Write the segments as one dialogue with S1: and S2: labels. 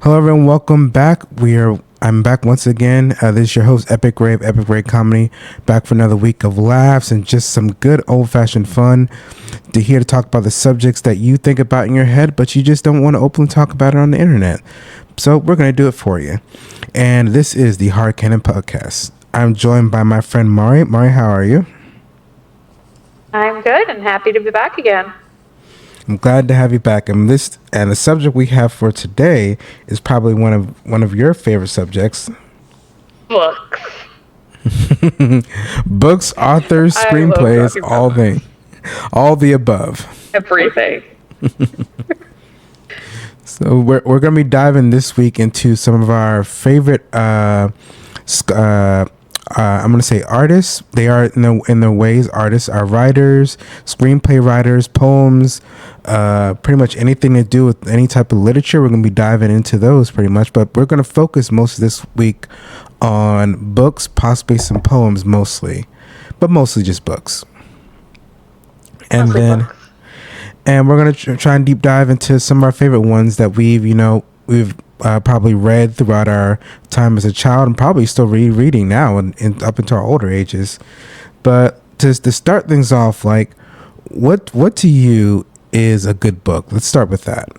S1: Hello, everyone. Welcome back. I'm back once again. This is your host, Epic Rave Comedy, back for another week of laughs and just some good old-fashioned fun. Here to talk about the subjects that you think about in your head, but you just don't want to openly talk about it on the internet. So we're going to do it for you. And this is the Hard Canno Podcast. I'm joined by my friend Mari. Mari, how are you?
S2: I'm good and happy to be back again.
S1: I'm glad to have you back. And the subject we have for today is probably one of your favorite subjects.
S2: Books.
S1: Books, authors, screenplays, all the above.
S2: Everything.
S1: So we're going to be diving this week into some of our favorite I'm going to say artists. They are in their ways artists are writers, screenplay writers, poems, pretty much anything to do with any type of literature. We're going to be diving into those pretty much, but we're going to focus most of this week on books, possibly some poems mostly, but mostly just books. And and we're going to try and deep dive into some of our favorite ones that we've probably read throughout our time as a child and probably still rereading now and up into our older ages. But to start things off, like what to you is a good book? Let's start with that.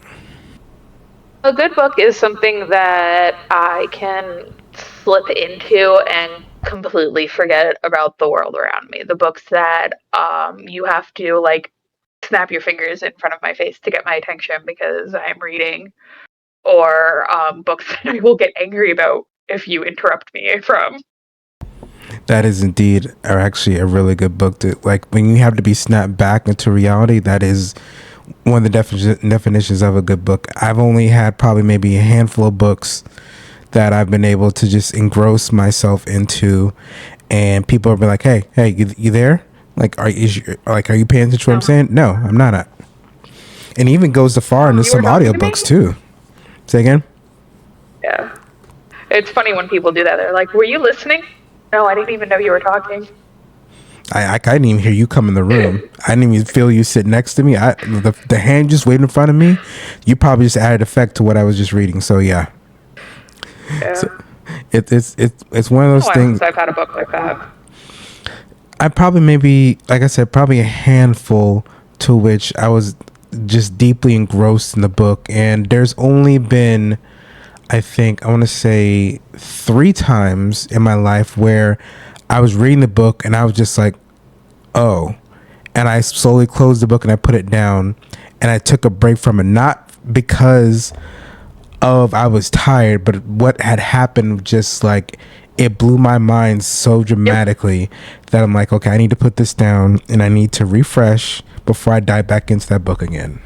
S2: A good book is something that I can slip into and completely forget about the world around me. The books that you have to snap your fingers in front of my face to get my attention because I'm reading, or books that I will get angry about if you interrupt me from.
S1: That is indeed actually a really good book to, like, when you have to be snapped back into reality. That is one of the definitions of a good book. I've only had probably maybe a handful of books that I've been able to just engross myself into, and people will be like, hey, you there? Like, are you paying attention to what I'm saying? No, I'm not. And it even goes so far into some audiobooks too. Say again?
S2: Yeah. It's funny when people do that. They're like, were you listening? No, I didn't even know you were talking.
S1: I didn't even hear you come in the room. I didn't even feel you sit next to me. The hand just waiting in front of me. You probably just added effect to what I was just reading. So yeah. So it's one of those things.
S2: I've had a book like that.
S1: I probably maybe, like I said, probably a handful to which I was just deeply engrossed in the book. And there's only been, I think, I want to say 3 times in my life where I was reading the book and I was just like, oh, and I slowly closed the book and I put it down and I took a break from it, not because of I was tired, but what had happened, just like it blew my mind so dramatically that I'm like, okay, I need to put this down and I need to refresh before I dive back into that book again.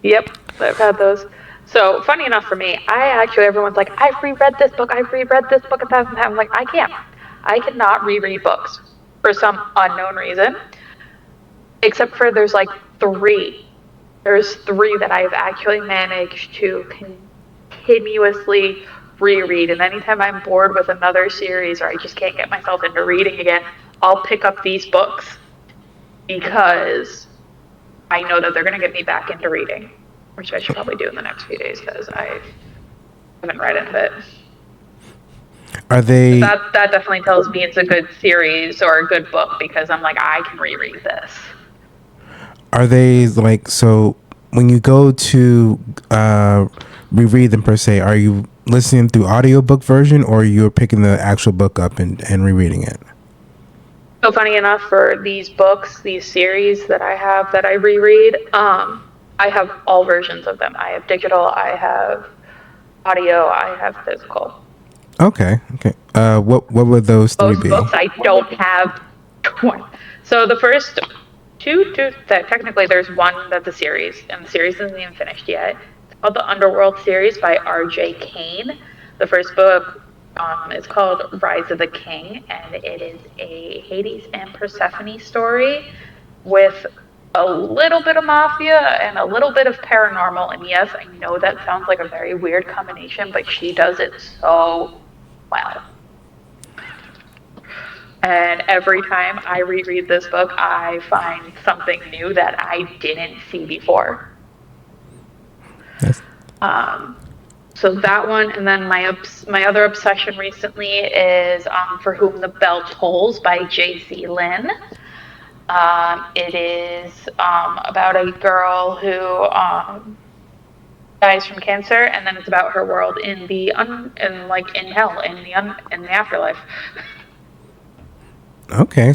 S2: Yep, I've had those. So, funny enough for me, everyone's like, I've reread this book 1,000 times. I'm like, I cannot reread books for some unknown reason, except for there's 3. There's 3 that I've actually managed to continuously reread, and anytime I'm bored with another series or I just can't get myself into reading again, I'll pick up these books because I know that they're going to get me back into reading, which I should probably do in the next few days because I haven't read any of it.
S1: Are they...
S2: That definitely tells me it's a good series or a good book because I'm like, I can reread this.
S1: Are they so when you go to reread them per se, are you listening through audiobook version or you're picking the actual book up and rereading it?
S2: So funny enough, for these books, these series that I have that I reread, I have all versions of them. I have digital, I have audio, I have physical.
S1: Okay. What would those 3 be?
S2: Books I don't have one. So the first two technically there's one that's a series, and the series isn't even finished yet. It's called the Underworld series by R.J. Kane. The first book is called Rise of the King, and it is a Hades and Persephone story with a little bit of mafia and a little bit of paranormal. And yes, I know that sounds like a very weird combination, but she does it so well. And every time I reread this book, I find something new that I didn't see before.
S1: Yes.
S2: So that one, and then my other obsession recently is For Whom the Bell Tolls by J.C. Lynn. It is about a girl who dies from cancer, and then it's about her world in in hell, in the afterlife.
S1: Okay.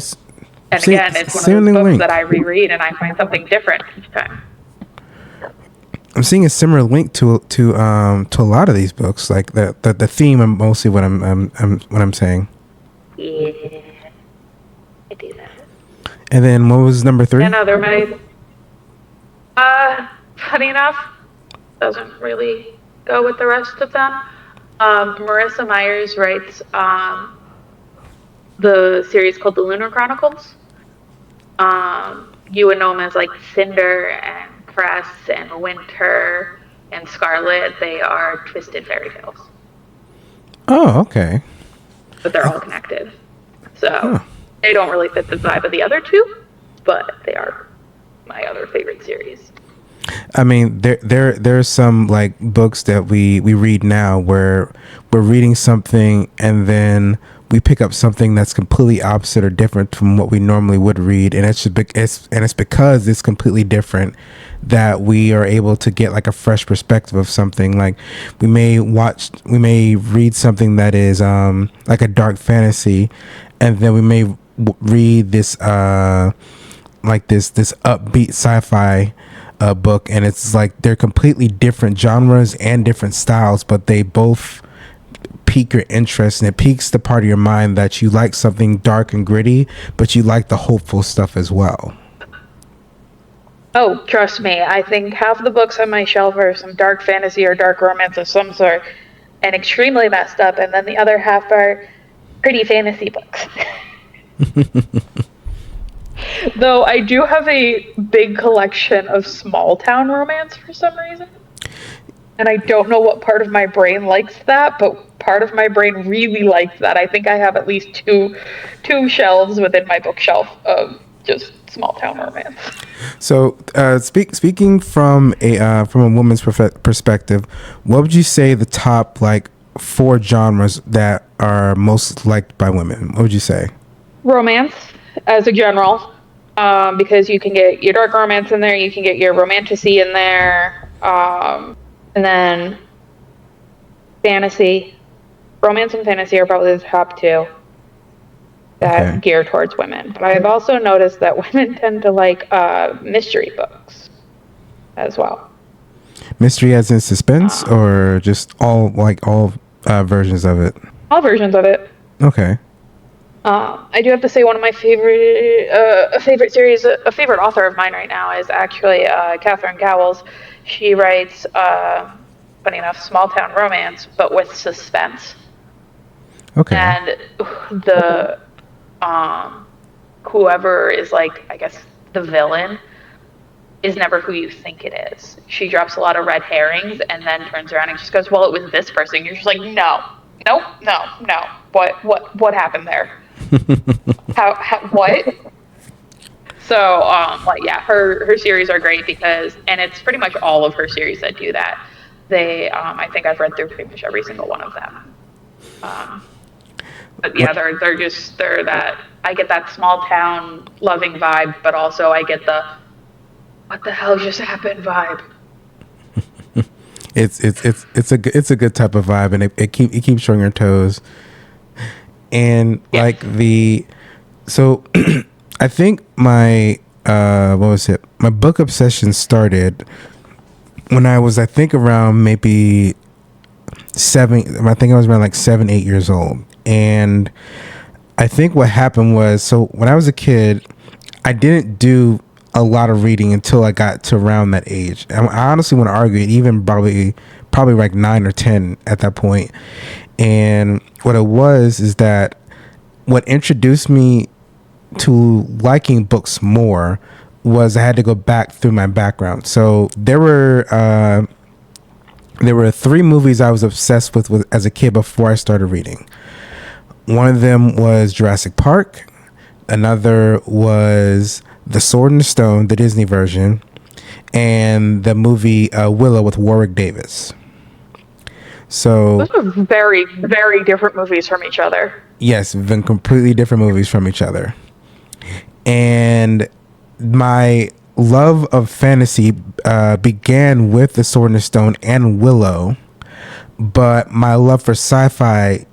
S2: And again, it's one of those books that I reread, and I find something different each time.
S1: I'm seeing a similar link to a lot of these books, like the theme and mostly what I'm saying.
S2: Yeah, I do that.
S1: And then what was number 3?
S2: Yeah, no, they're my. Funny enough, doesn't really go with the rest of them. Marissa Myers writes the series called The Lunar Chronicles. You would know them as like Cinder and Cress and Winter and Scarlet. They are twisted fairy tales.
S1: Oh, okay.
S2: But they're all connected. So they don't really fit the vibe of the other two, but they are my other favorite series.
S1: I mean, there's some like books that we read now where we're reading something and then we pick up something that's completely opposite or different from what we normally would read, and it's because it's completely different that we are able to get like a fresh perspective of something. Like we may read something that is like a dark fantasy, and then we may read this like this upbeat sci-fi book, and it's like they're completely different genres and different styles, but they both pique your interest, and it piques the part of your mind that you like something dark and gritty, but you like the hopeful stuff as well.
S2: Oh, trust me, I think half the books on my shelf are some dark fantasy or dark romance of some sort, and extremely messed up, and then the other half are pretty fantasy books. Though I do have a big collection of small town romance for some reason. And I don't know what part of my brain likes that, but part of my brain really likes that. I think I have at least two shelves within my bookshelf of just small town romance.
S1: So, speaking from a woman's perspective, what would you say the top like 4 genres that are most liked by women? What would you say?
S2: Romance, as a general, because you can get your dark romance in there, you can get your romantasy in there. And then fantasy. Romance and fantasy are probably the top 2 that gear towards women. But I've also noticed that women tend to like mystery books as well.
S1: Mystery as in suspense, or just all versions of it?
S2: All versions of it.
S1: Okay.
S2: I do have to say one of my favorite series, a favorite author of mine right now is actually Catherine Cowles. She writes, funny enough, small town romance, but with suspense.
S1: Okay.
S2: And the whoever is like, I guess, the villain is never who you think it is. She drops a lot of red herrings and then turns around and just goes, "Well, it was this person." You're just like, no. What happened there? What? So, yeah, her series are great and it's pretty much all of her series that do that. I think I've read through pretty much every single one of them. But yeah, they're that, I get that small town loving vibe, but also I get the, what the hell just happened vibe.
S1: It's a good type of vibe, and it keeps showing your toes. And like so I think my my book obsession started when I was, I think, around maybe 7. I think I was around like 7, 8 years old. And I think what happened was, so when I was a kid, I didn't do a lot of reading until I got to around that age. I honestly want to argue it even probably like 9 or 10 at that point. And what it was is that what introduced me to liking books more was I had to go back through my background. So there were 3 movies I was obsessed with as a kid before I started reading. One of them was Jurassic Park. Another was The Sword and the Stone, the Disney version, and the movie Willow with Warwick Davis. So
S2: Those are very, very different movies from each other.
S1: yes, been completely different movies from each other. And my love of fantasy began with The Sword and the Stone and Willow, but my love for sci-fi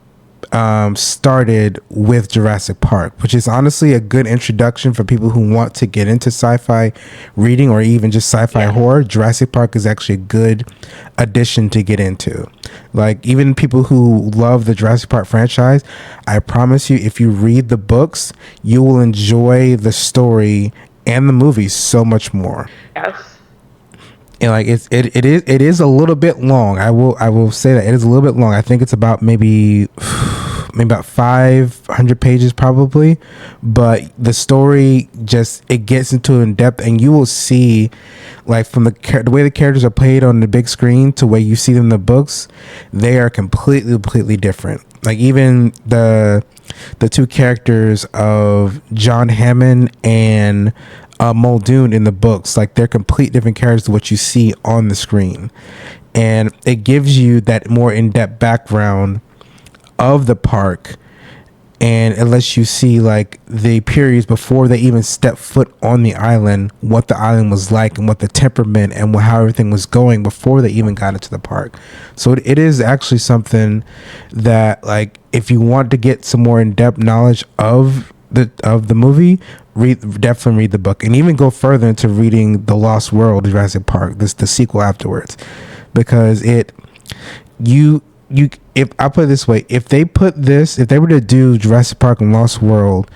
S1: started with Jurassic Park, which is honestly a good introduction for people who want to get into sci-fi reading or even just sci-fi horror. Jurassic Park is actually a good addition to get into. Like, even people who love the Jurassic Park franchise, I promise you, if you read the books, you will enjoy the story and the movies so much more.
S2: Yes.
S1: And like it is a little bit long. I will say that it is a little bit long. I think it's about maybe about 500 pages probably, but the story just, it gets into in depth, and you will see, like, from the way the characters are played on the big screen to where you see them in the books, they are completely different. Like, even the two characters of John Hammond and Muldoon in the books, like, they're complete different characters to what you see on the screen, and it gives you that more in-depth background of the park, and it lets you see, like, the periods before they even step foot on the island, what the island was like and what the temperament and how everything was going before they even got into the park. So it is actually something that, like, if you want to get some more in-depth knowledge of the movie, definitely read the book, and even go further into reading The Lost World, Jurassic Park, the sequel afterwards, because if I put it this way, if they were to do Jurassic Park and Lost World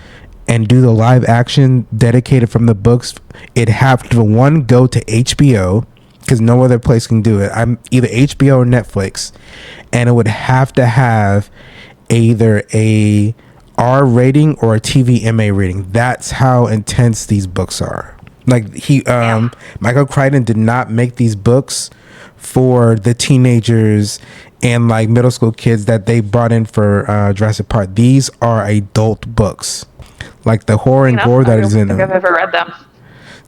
S1: and do the live action dedicated from the books, it'd have to, one, go to HBO, because no other place can do it. I'm either HBO or Netflix, and it would have to have either a R rating or a TVMA rating. That's how intense these books are. Like, Michael Crichton did not make these books for the teenagers and, like, middle school kids that they brought in for Jurassic Park. These are adult books, like the horror and gore that is in them.
S2: I don't think I've ever read them.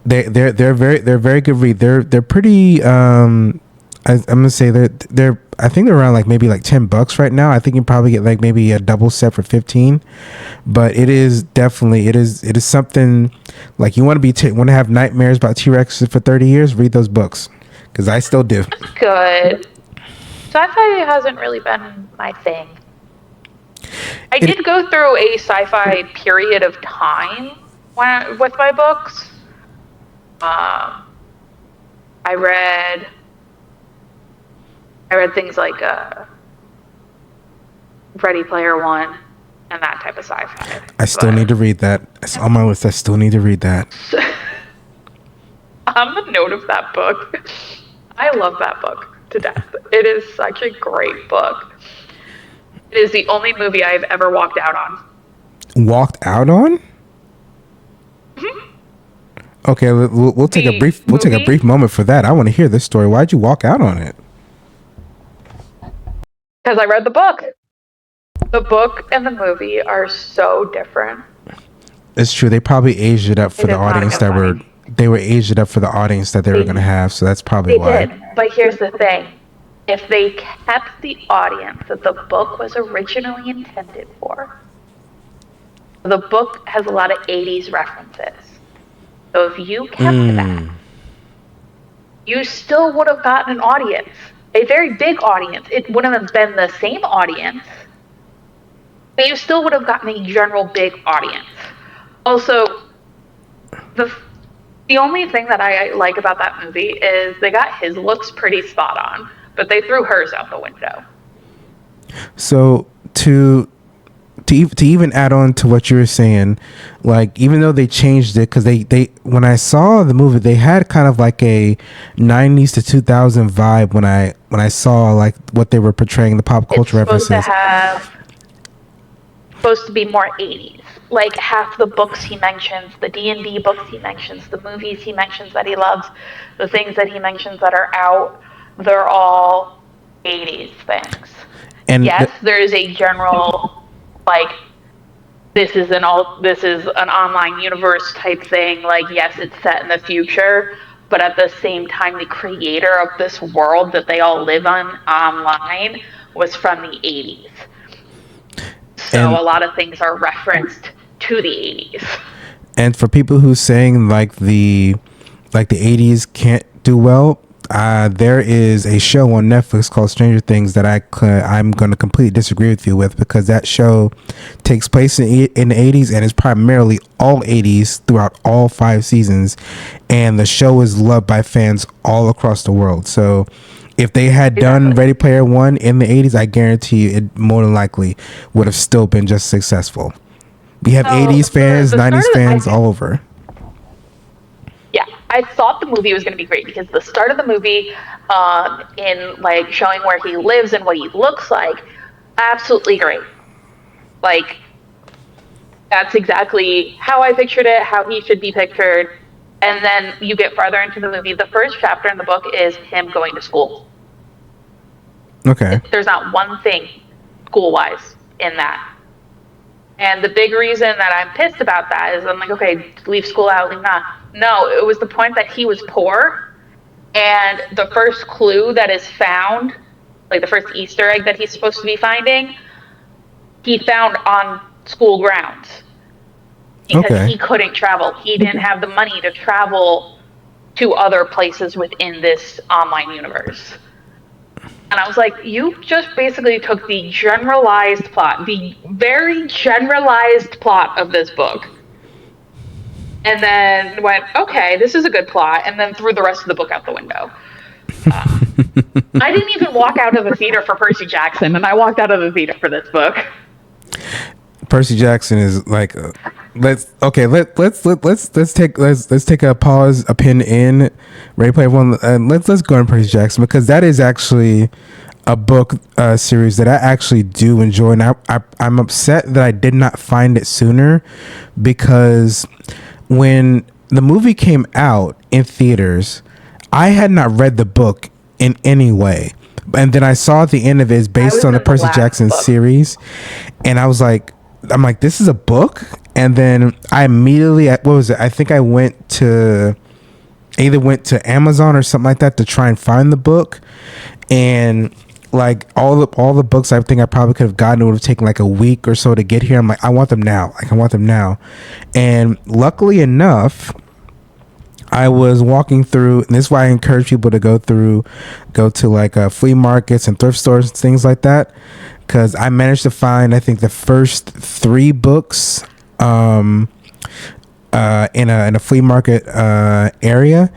S1: They're very good read. They're pretty. I'm gonna say they're. I think they're around, like, maybe like $10 right now. I think you probably get, like, maybe a double set for 15. But it is definitely it is something, like, you want to have nightmares about T-Rexes for 30 years. Read those books, because I still do.
S2: Good. Sci-fi hasn't really been my thing. I did go through a sci-fi period of time with my books. I read things like Ready Player One and that type of sci-fi.
S1: I still need to read that. It's on my list. I still need to read that.
S2: On the note of that book, I love that book to death. It is such a great book. It is the only movie I've ever walked out on.
S1: Walked out on?
S2: Mm-hmm.
S1: Okay, we'll take a brief moment for that. I want to hear this story. Why'd you walk out on it?
S2: Because I read the book. The book and the movie are so different.
S1: It's true. They probably aged it up for the audience that were. They were aged it up for the audience that they were going to have. So that's probably why.
S2: They did. But here's the thing: if they kept the audience that the book was originally intended for, the book has a lot of '80s references. So if you kept that, you still would have gotten an audience, a very big audience. It wouldn't have been the same audience, but you still would have gotten a general big audience. Also, the only thing that I like about that movie is they got his looks pretty spot on, but they threw hers out the window.
S1: So to even add on to what you were saying, like, even though they changed it, because they when I saw the movie, they had kind of like a 90s to 2000 vibe when I saw, like, what they were portraying, the pop culture references.
S2: Supposed to be more 80s. Like, half the books he mentions, the D&D books he mentions, the movies he mentions that he loves, the things that he mentions that are out, they're all 80s things. And yes, there is a general, like, this is an online universe type thing. Like, yes, it's set in the future, but at the same time, the creator of this world that they all live on online was from the 80s. So
S1: And-
S2: a lot of things are referenced to the 80s.
S1: And for people who saying like the 80s can't do well, there is a show on Netflix called Stranger Things that I'm going to completely disagree with you with, because that show takes place in the 80s and is primarily all 80s throughout all 5 seasons, and the show is loved by fans all across the world. So if they had done Ready Player One in the 80s, I guarantee you it more than likely would have still been just successful. We have 80s fans, 90s fans all over.
S2: Yeah, I thought the movie was going to be great because the start of the movie, in like showing where he lives and what he looks like, absolutely great. Like, that's exactly how I pictured it, how he should be pictured. And then you get farther into the movie. The first chapter in the book is him going to school.
S1: Okay.
S2: There's not one thing school-wise in that. And the big reason that I'm pissed about that is I'm like, okay, leave school out, leave not. No, it was the point that he was poor, and the first clue that is found, like the first Easter egg that he's supposed to be finding, he found on school grounds. Because he couldn't travel. He didn't have the money to travel to other places within this online universe. And I was like, you just basically took the generalized plot, the very generalized plot of this book, and then went, okay, this is a good plot, and then threw the rest of the book out the window. I didn't even walk out of the theater for Percy Jackson, and I walked out of the theater for this book.
S1: Percy Jackson is like, let's take a pause, a pin in Ready Player One, and let's go on Percy Jackson, because that is actually a book series that I actually do enjoy, and I'm upset that I did not find it sooner, because when the movie came out in theaters, I had not read the book in any way, and then I saw at the end of it is based on the Percy Jackson series, and I'm like, this is a book? And then I immediately, what was it? I think I either went to Amazon or something like that to try and find the book. And like all the books I think I probably could have gotten, it would have taken like a week or so to get here. I'm like, I want them now. Like, I want them now. And luckily enough, I was walking through, and this is why I encourage people to go to like flea markets and thrift stores and things like that, because I managed to find, I think, the first 3 books in a flea market area,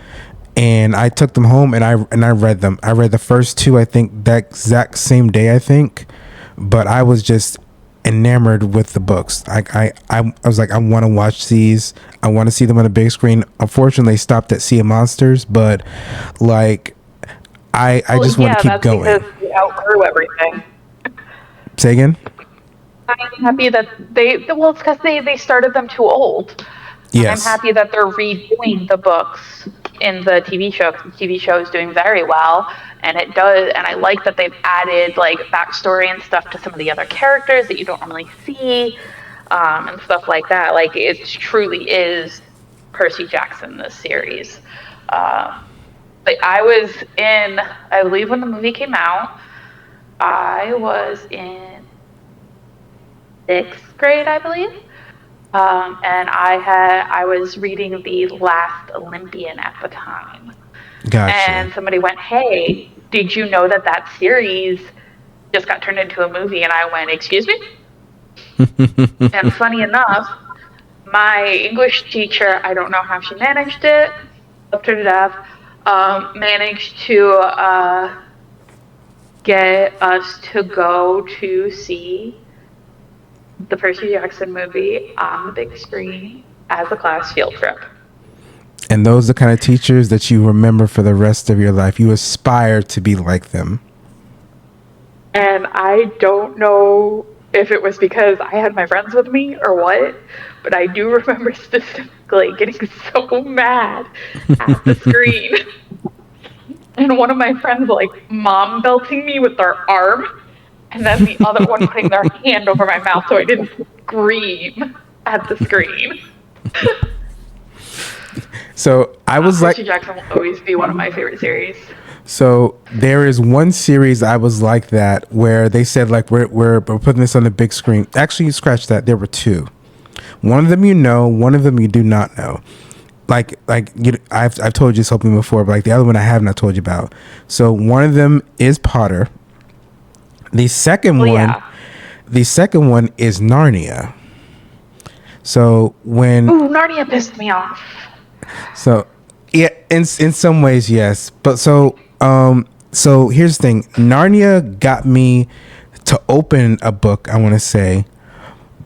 S1: and I took them home and I read them. I read the first 2, I think, that exact same day, I think, but I was just enamored with the books. I was like, I want to watch these. I want to see them on the big screen. Unfortunately, they stopped at Sea of Monsters, but like, I just want to keep going.
S2: Because we outgrew everything.
S1: Say again?
S2: I'm happy that it's because they started them too old.
S1: Yes.
S2: I'm happy that they're redoing the books in the TV show, because the TV show is doing very well, and it does, and I like that they've added like backstory and stuff to some of the other characters that you don't normally see, and stuff like that. Like, it truly is Percy Jackson, this series. Like, I believe when the movie came out, I was in 6th grade, I believe. And I was reading The Last Olympian at the time.
S1: Gotcha.
S2: And somebody went, hey, did you know that series just got turned into a movie? And I went, excuse me? And funny enough, my English teacher, I don't know how she managed it, loved her to death, managed to get us to go to see the Percy Jackson movie on the big screen as a class field trip.
S1: And those are the kind of teachers that you remember for the rest of your life. You aspire to be like them.
S2: And I don't know if it was because I had my friends with me or what, but I do remember specifically getting so mad at the screen. And one of my friends, like, mom belting me with their arm, and then the other one putting their hand over my mouth so I didn't scream at the screen.
S1: So I was like,
S2: Percy Jackson will always be one of my favorite series.
S1: so there is one series I was like that where they said like we're putting this on the big screen. Actually, you scratch that. There were two. One of them you know, one of them you do not know. I've told you something before, but like the other one I have not told you about. So one of them is Potter. The second the second one is Narnia. So when
S2: Narnia pissed me off.
S1: So yeah, in some ways, yes. But so here's the thing. Narnia got me to open a book, I want to say.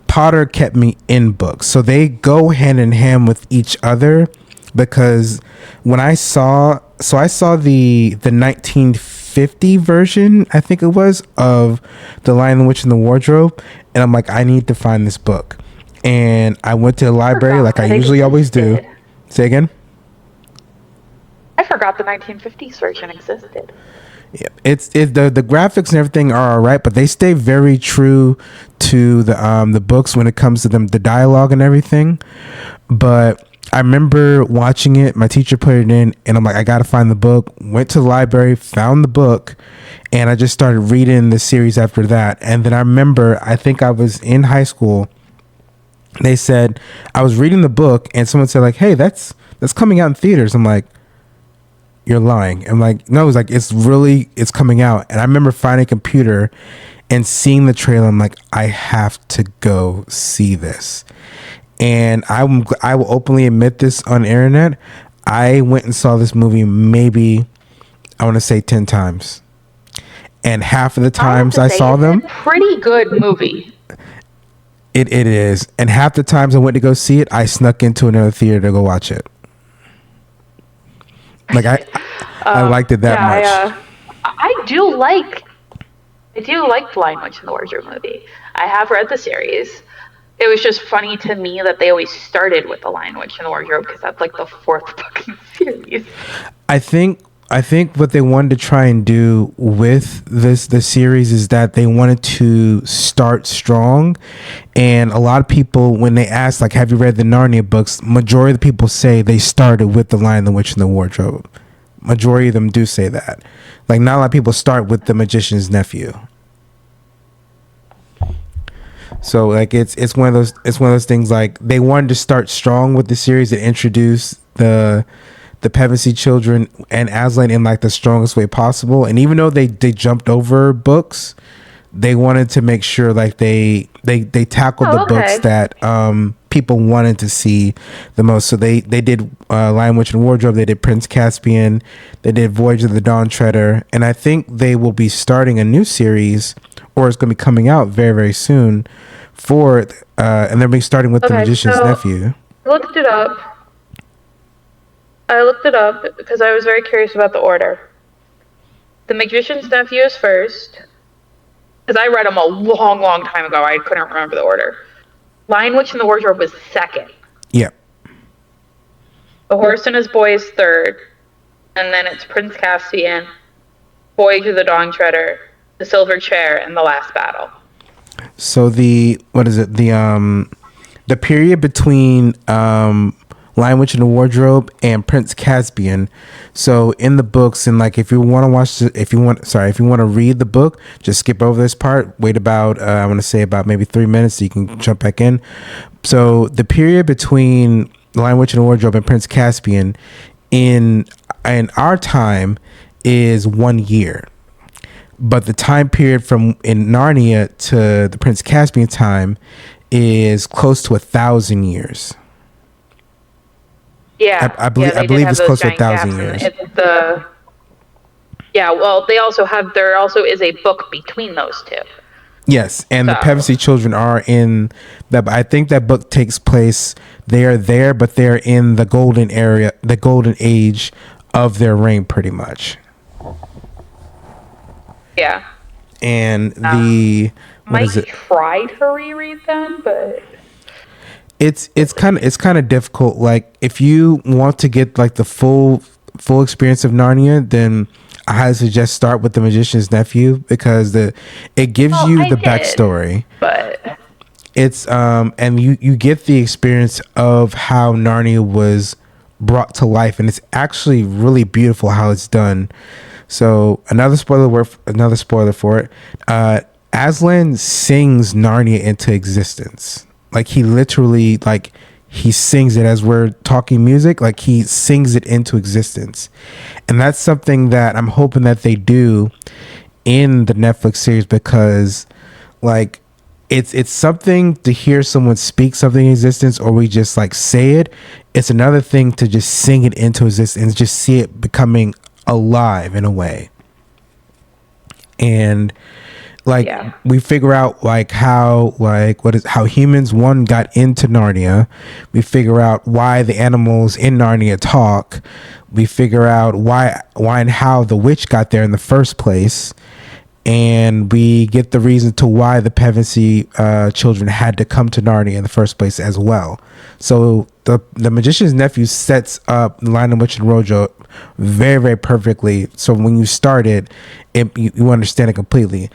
S1: Potter kept me in books. So they go hand in hand with each other, because when I saw the 1950 version, I think it was, of The Lion, the Witch, and the Wardrobe, and I'm like, I need to find this book. And I went to the library like I usually always do. Say again?
S2: I forgot the 1950s version existed.
S1: Yeah, it's the graphics and everything are all right, but they stay very true to the books when it comes to the dialogue and everything. But I remember watching it. My teacher put it in, and I'm like, I gotta find the book. Went to the library, found the book, and I just started reading the series after that. And then I remember, I think I was in high school. They said I was reading the book, and someone said like, "Hey, that's coming out in theaters." I'm like, "You're lying." I'm like, "No." It's like, it's coming out. And I remember finding a computer and seeing the trailer. I'm like, I have to go see this. And I will openly admit this on the internet. I went and saw this movie maybe, I want to say 10 times. And half of the times I saw them,
S2: pretty good movie.
S1: It is. And half the times I went to go see it, I snuck into another theater to go watch it. Like I liked it that much.
S2: I do like The Lion, Witch, and the Wardrobe movie. I have read the series. It was just funny to me that they always started with The Lion, Witch, and the Wardrobe, because that's like the fourth book in the series.
S1: I think what they wanted to try and do with the series is that they wanted to start strong. And a lot of people, when they ask, like, have you read the Narnia books? Majority of the people say they started with The Lion, the Witch, and the Wardrobe. Majority of them do say that. Like, not a lot of people start with The Magician's Nephew. So like it's one of those things, like they wanted to start strong with the series and introduce the Pevensey children and Aslan in like the strongest way possible. And even though they jumped over books, they wanted to make sure like they tackled the books that people wanted to see the most. So they did Lion, Witch, and Wardrobe. They did Prince Caspian. They did Voyage of the Dawn Treader. And I think they will be starting a new series, or it's going to be coming out very, very soon and they'll be starting with The Magician's Nephew.
S2: I looked it up because I was very curious about the order. The Magician's Nephew is first, because I read them a long, long time ago. I couldn't remember the order. Lion, Witch, and the Wardrobe was second.
S1: Yeah.
S2: The Horse and His Boy is third. And then it's Prince Caspian, Voyage of the Dawn Treader, The Silver Chair, and The Last Battle.
S1: So the period between Lion, Witch, and the Wardrobe and Prince Caspian. So in the books, and like if you want to read the book, just skip over this part. Wait about I want to say about maybe 3 minutes so you can jump back in. So the period between Lion, Witch, and the Wardrobe and Prince Caspian in our time is 1 year. But the time period from in Narnia to the Prince Caspian time is close to 1,000 years.
S2: Yeah,
S1: I believe it's close to 1,000 years.
S2: Well, there also is a book between those two.
S1: Yes, and the Pevensey children are in that. I think that book takes place. They are there, but they're in the golden area, the golden age of their reign, pretty much.
S2: Yeah.
S1: And
S2: might try to reread them, but
S1: it's kind of difficult. Like if you want to get like the full experience of Narnia, then I highly suggest start with The Magician's Nephew, because it gives you the backstory.
S2: But
S1: it's and you get the experience of how Narnia was brought to life, and it's actually really beautiful how it's done. So another spoiler for it. Aslan sings Narnia into existence. Like he literally, like he sings it as we're talking music. Like he sings it into existence, and that's something that I'm hoping that they do in the Netflix series, because like it's something to hear someone speak something in existence, or we just like say it. It's another thing to just sing it into existence and just see it becoming alive in a way. And like we figure out like how how humans got into Narnia. We figure out why the animals in Narnia talk. We figure out why and how the witch got there in the first place. And we get the reason to why the Pevensey children had to come to Narnia in the first place as well. So the Magician's Nephew sets up The Lion, the Witch, and the Wardrobe very, very perfectly. So when you start it, you understand it completely.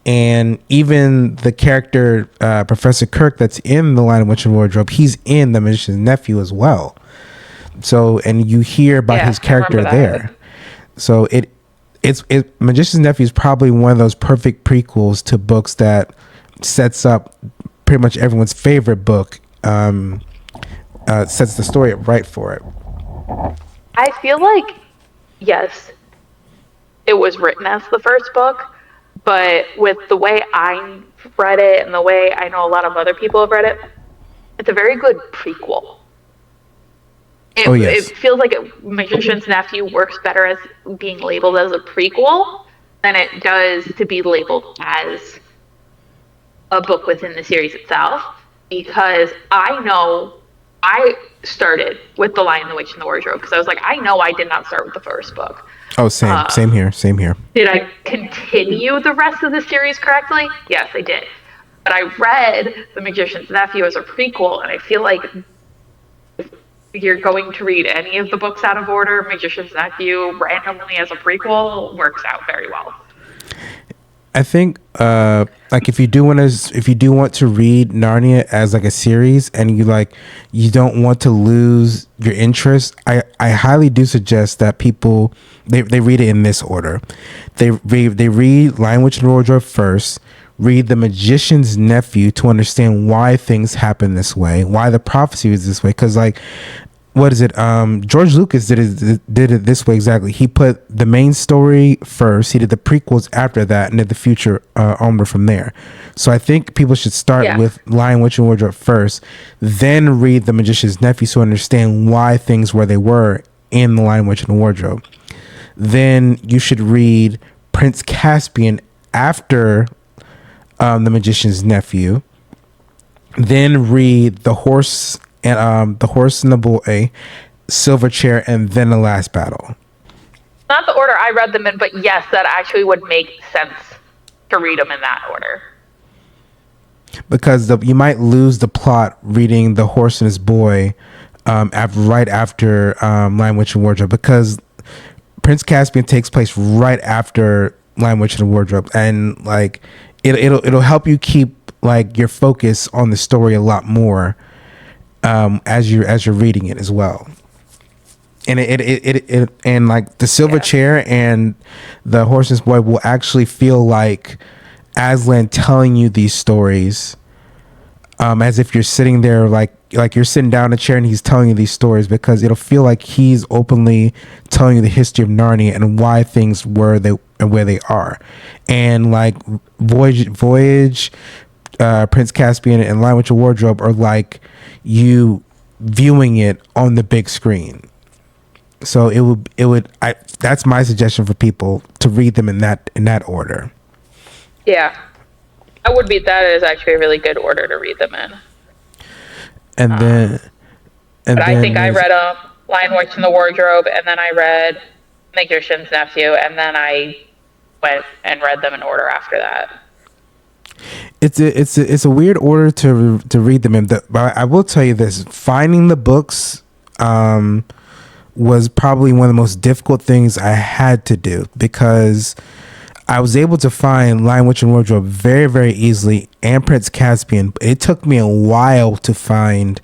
S1: And even the character Professor Kirk that's in The Lion, the Witch, and the Wardrobe, he's in The Magician's Nephew as well. So, and you hear about his character there. So Magician's Nephew is probably one of those perfect prequels to books that sets up pretty much everyone's favorite book, sets the story up right for it.
S2: I feel like, yes, it was written as the first book, but with the way I read it and the way I know a lot of other people have read it, it's a very good prequel. It feels like Magician's Nephew works better as being labeled as a prequel than it does to be labeled as a book within the series itself, because I know I started with The Lion, the Witch, and the Wardrobe because I was like, I know I did not start with the first book.
S1: Oh, same here.
S2: Did I continue the rest of the series correctly? Yes, I did. But I read The Magician's Nephew as a prequel, and I feel like if you're going to read any of the books out of order, Magician's Nephew randomly as a prequel works out very well.
S1: I think like if you do want to read Narnia as like a series, and you don't want to lose your interest, I highly do suggest that people they read it in this order. They read Lion, Witch, and Wardrobe first, read The Magician's Nephew to understand why things happen this way, why the prophecy is this way, because like what is it? George Lucas did it this way exactly. He put the main story first. He did the prequels after that, and did the future onward from there. So I think people should start with Lion, Witch, and Wardrobe first, then read The Magician's Nephew to understand why things were they were in The Lion, Witch, and the Wardrobe. Then you should read Prince Caspian after The Magician's Nephew. Then read The Horse and The Horse and the Boy, Silver Chair, and then The Last Battle.
S2: Not the order I read them in, but yes, that actually would make sense to read them in that order.
S1: Because you might lose the plot reading The Horse and His Boy right after Lion, Witch, and Wardrobe, because Prince Caspian takes place right after Lion, Witch, and Wardrobe, and like it'll help you keep like your focus on the story a lot more as you're reading it as well. And it and like the Silver Chair and The Horse and His Boy will actually feel like Aslan telling you these stories, as if you're sitting there like you're sitting down in a chair and he's telling you these stories, because it'll feel like he's openly telling you the history of Narnia and why things were where they are. And like Voyage, Prince Caspian, and Lion, Witch, and Wardrobe are like you viewing it on the big screen. So that's my suggestion for people to read them in that order.
S2: Yeah, that is actually a really good order to read them in. I think I read Lion, Witch, and the Wardrobe, and then I read Magician's Nephew, and then I went and read them in order after that.
S1: It's a weird order to read them in. But I will tell you this: finding the books was probably one of the most difficult things I had to do, because I was able to find Lion, Witch, and Wardrobe very, very easily, and Prince Caspian. It took me a while to find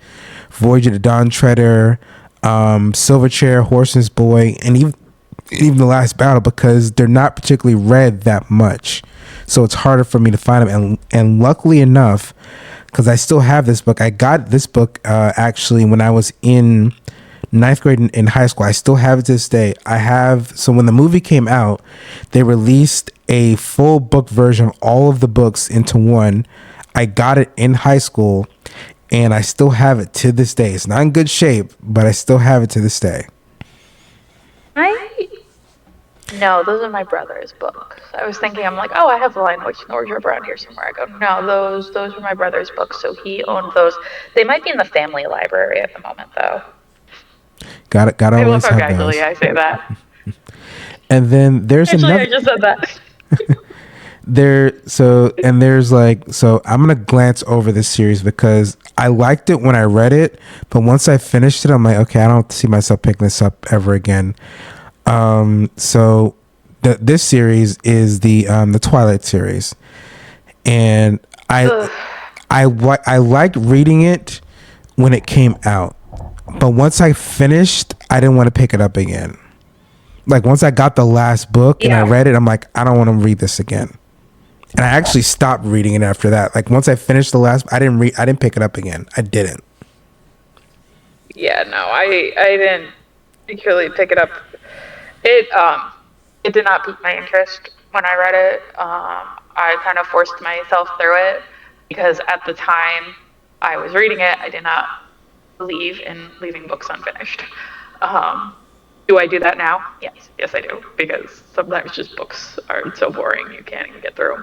S1: Voyage of the Dawn Treader, Silverchair, Horseman's Boy, and even The Last Battle, because they're not particularly read that much. So it's harder for me to find them. And luckily enough, because I still have this book, I got this book actually when I was in ninth grade in high school. I still have it to this day. So when the movie came out, they released a full book version of all of the books into one. I got it in high school, and I still have it to this day. It's not in good shape, but I still have it to this day.
S2: No, those are my brother's books. I was thinking, I'm like, oh, I have the Lion, Witch, and the Wardrobe around here somewhere. I go, no, those were my brother's books, so he owned those. They might be in the family library at the moment, though.
S1: Got it.
S2: I love how casually I say that.
S1: And then there's another.
S2: I just said that.
S1: So I'm gonna glance over this series because I liked it when I read it, but once I finished it, I'm like, okay, I don't see myself picking this up ever again. So this series is the Twilight series, and I liked reading it when it came out, but once I finished, I didn't want to pick it up again. Like once I got the last book and I read it, I'm like, I don't want to read this again. And I actually stopped reading it after that. Like once I finished the last, I didn't pick it up again. I didn't.
S2: Yeah, no, I didn't particularly pick it up. It did not pique my interest when I read it. I kind of forced myself through it because at the time I was reading it, I did not believe in leaving books unfinished. Do I do that now? Yes I do, because sometimes just books are so boring you can't even get through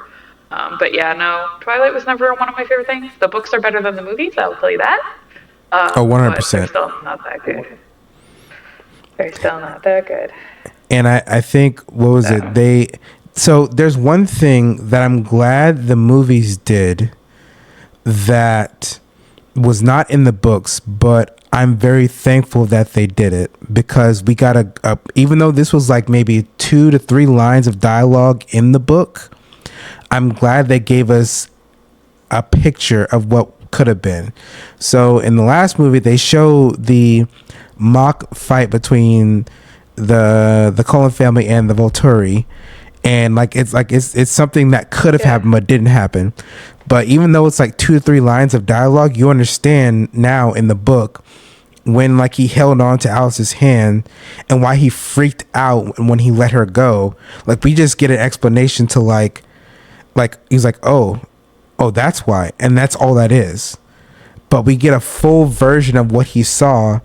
S2: them. But yeah, no, Twilight was never one of my favorite things. The books are better than the movies, I will tell you that.
S1: 100%.
S2: They're still not that good. They're still not that good.
S1: And I think, what was it? So there's one thing that I'm glad the movies did that was not in the books, but I'm very thankful that they did it, because we got even though this was like maybe 2 to 3 lines of dialogue in the book, I'm glad they gave us a picture of what could have been. So in the last movie, they show the mock fight between the Cullen family and the Volturi, and it's something that could have happened but didn't happen. But even though it's like 2 to 3 lines of dialogue, you understand now in the book when like he held on to Alice's hand and why he freaked out when he let her go. Like we just get an explanation to like he's like, oh, that's why, and that's all that is. But we get a full version of what he saw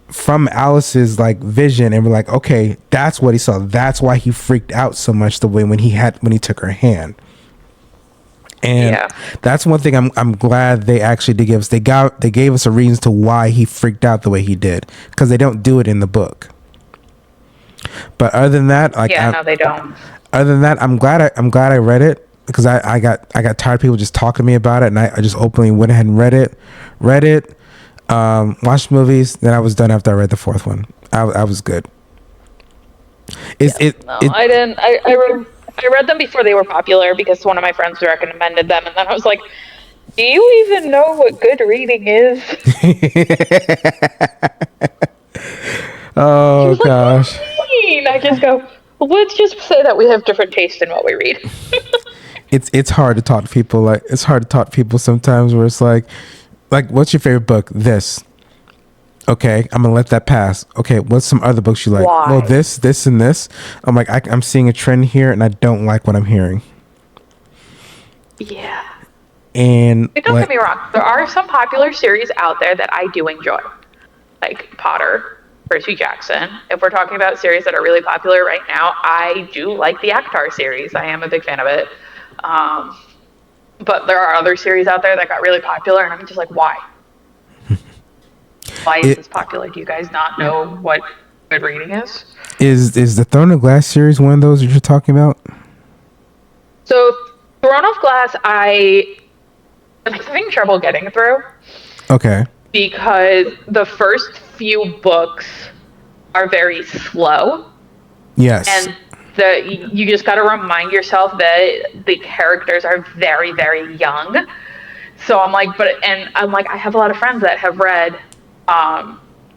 S1: from Alice's like vision, and we're like, okay, that's what he saw. That's why he freaked out so much the way when he took her hand. And that's one thing I'm glad they actually did give us. They gave us a reason to why he freaked out the way he did, because they don't do it in the book. But other than that,
S2: no, they don't.
S1: Other than that, I'm glad I read it, because I got tired of people just talking to me about it, and I just openly went ahead and read it, watched movies. Then I was done after I read the 4th one. I was good.
S2: I didn't. I read them before they were popular because one of my friends recommended them, and then I was like, do you even know what good reading is?
S1: Oh, gosh.
S2: I just go, well, let's just say that we have different taste in what we read.
S1: It's hard to talk to people sometimes, where it's like, what's your favorite book? This. Okay, I'm gonna let that pass. Okay, what's some other books you like?
S2: Why?
S1: Well, this, and this. I'm like, I'm seeing a trend here, and I don't like what I'm hearing.
S2: Yeah.
S1: And
S2: don't get me wrong, there are some popular series out there that I do enjoy, like Potter, Percy Jackson. If we're talking about series that are really popular right now, I do like the Akhtar series. I am a big fan of it. But there are other series out there that got really popular, and I'm just like, why? Why is this popular? Do you guys not know what good reading is?
S1: Is the Throne of Glass series one of those that you're talking about?
S2: So Throne of Glass, I am having trouble getting through.
S1: Okay.
S2: Because the first few books are very slow.
S1: Yes.
S2: And you just got to remind yourself that the characters are very, very young. So I'm like, I have a lot of friends that have read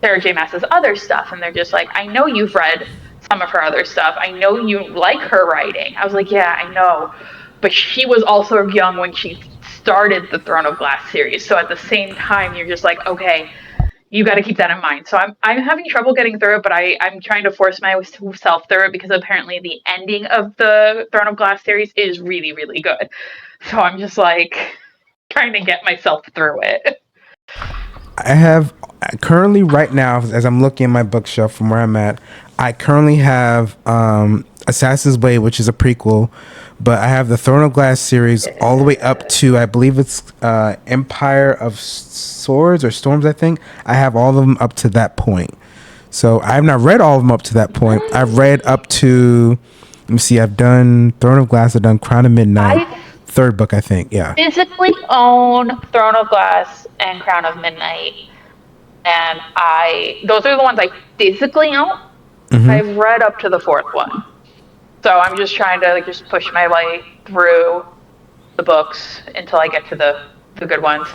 S2: Sarah J. Maas's other stuff, and they're just like, I know you've read some of her other stuff. I know you like her writing. I was like, yeah, I know. But she was also young when she started the Throne of Glass series. So at the same time, you're just like, okay, you got to keep that in mind. So I'm having trouble getting through it, but I'm trying to force myself through it because apparently the ending of the Throne of Glass series is really, really good. So I'm just like trying to get myself through it.
S1: I have currently right now, as I'm looking at my bookshelf from where I'm at, I currently have Assassin's Blade, which is a prequel, but I have the Throne of Glass series all the way up to, I believe it's Empire of Swords or Storms, I think. I have all of them up to that point. So I have not read all of them up to that point. I've read up to, let me see, I've done Throne of Glass, I've done Crown of Midnight. Third book, I think, yeah.
S2: Physically own Throne of Glass and Crown of Midnight. And those are the ones I physically own. Mm-hmm. I've read up to the fourth one. So I'm just trying to just push my way through the books until I get to the good ones.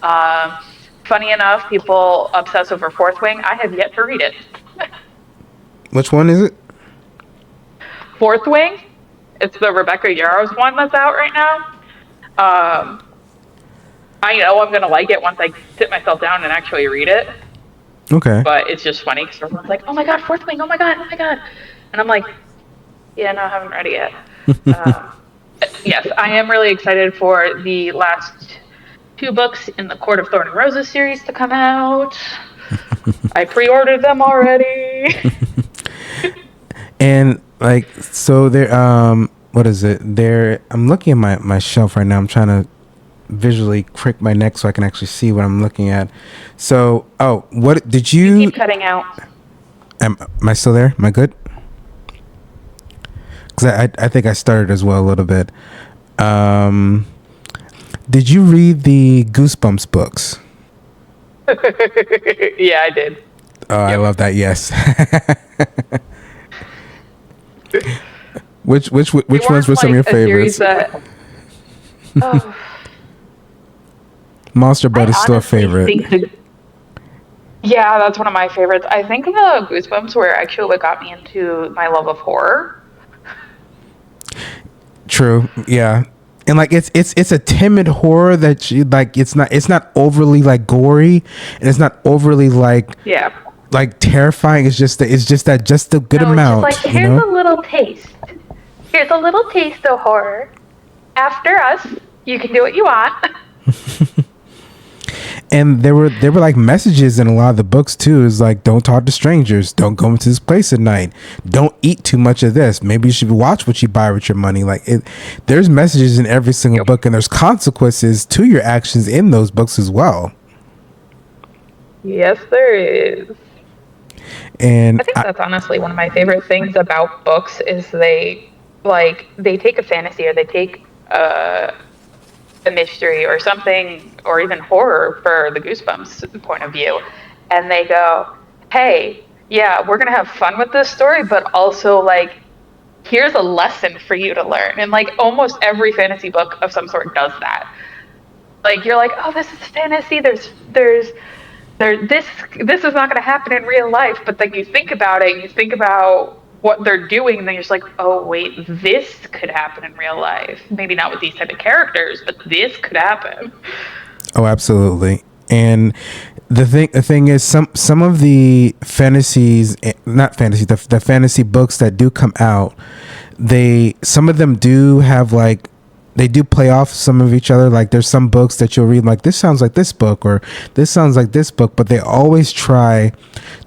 S2: Funny enough, people obsess over Fourth Wing. I have yet to read it.
S1: Which one is it?
S2: Fourth Wing. It's the Rebecca Yarros one that's out right now. I know I'm going to like it once I sit myself down and actually read it.
S1: Okay.
S2: But it's just funny because everyone's like, oh my God, Fourth Wing, oh my God. And I'm like, yeah, no, I haven't read it yet. Yes, I am really excited for the last 2 books in the Court of Thorn and Roses series to come out. I pre-ordered them already.
S1: And like, so there, what is it? There, I'm looking at my shelf right now. I'm trying to visually crick my neck so I can actually see what I'm looking at. So, what did you
S2: keep cutting out?
S1: Am I still there? Am I good? Because I think I started as well a little bit. Did you read the Goosebumps books?
S2: Yeah, I did.
S1: Oh, yep. I love that. Yes. Which ones were some of your favorites? Monster Blood is still a favorite.
S2: Yeah, that's one of my favorites. I think the Goosebumps were actually what got me into my love of horror.
S1: True. Yeah. And like it's a timid horror that you like. It's not overly like gory, and it's not overly like terrifying. It's just a good amount.
S2: It's like, here's a little taste. Here's a little taste of horror. After us, you can do what you want.
S1: And there were like messages in a lot of the books too. Is like, don't talk to strangers. Don't go into this place at night. Don't eat too much of this. Maybe you should watch what you buy with your money. Like there's messages in every single book, and there's consequences to your actions in those books as well.
S2: Yes, there is.
S1: And
S2: I think that's honestly one of my favorite things about books is they take a fantasy, or they take a mystery or something, or even horror for the Goosebumps point of view, and they go, hey, yeah, we're gonna have fun with this story, but also like, here's a lesson for you to learn. And like almost every fantasy book of some sort does that. Like you're like, oh, this is fantasy, this is not gonna happen in real life, but then you think about it, and you think about what they're doing, and then you're just like, oh wait, this could happen in real life. Maybe not with these type of characters, but this could happen.
S1: Oh, absolutely. And the thing is, some of the fantasies, not fantasy, the fantasy books that do come out, some of them do have like, they do play off some of each other. Like there's some books that you'll read like, this sounds like this book, or this sounds like this book, but they always try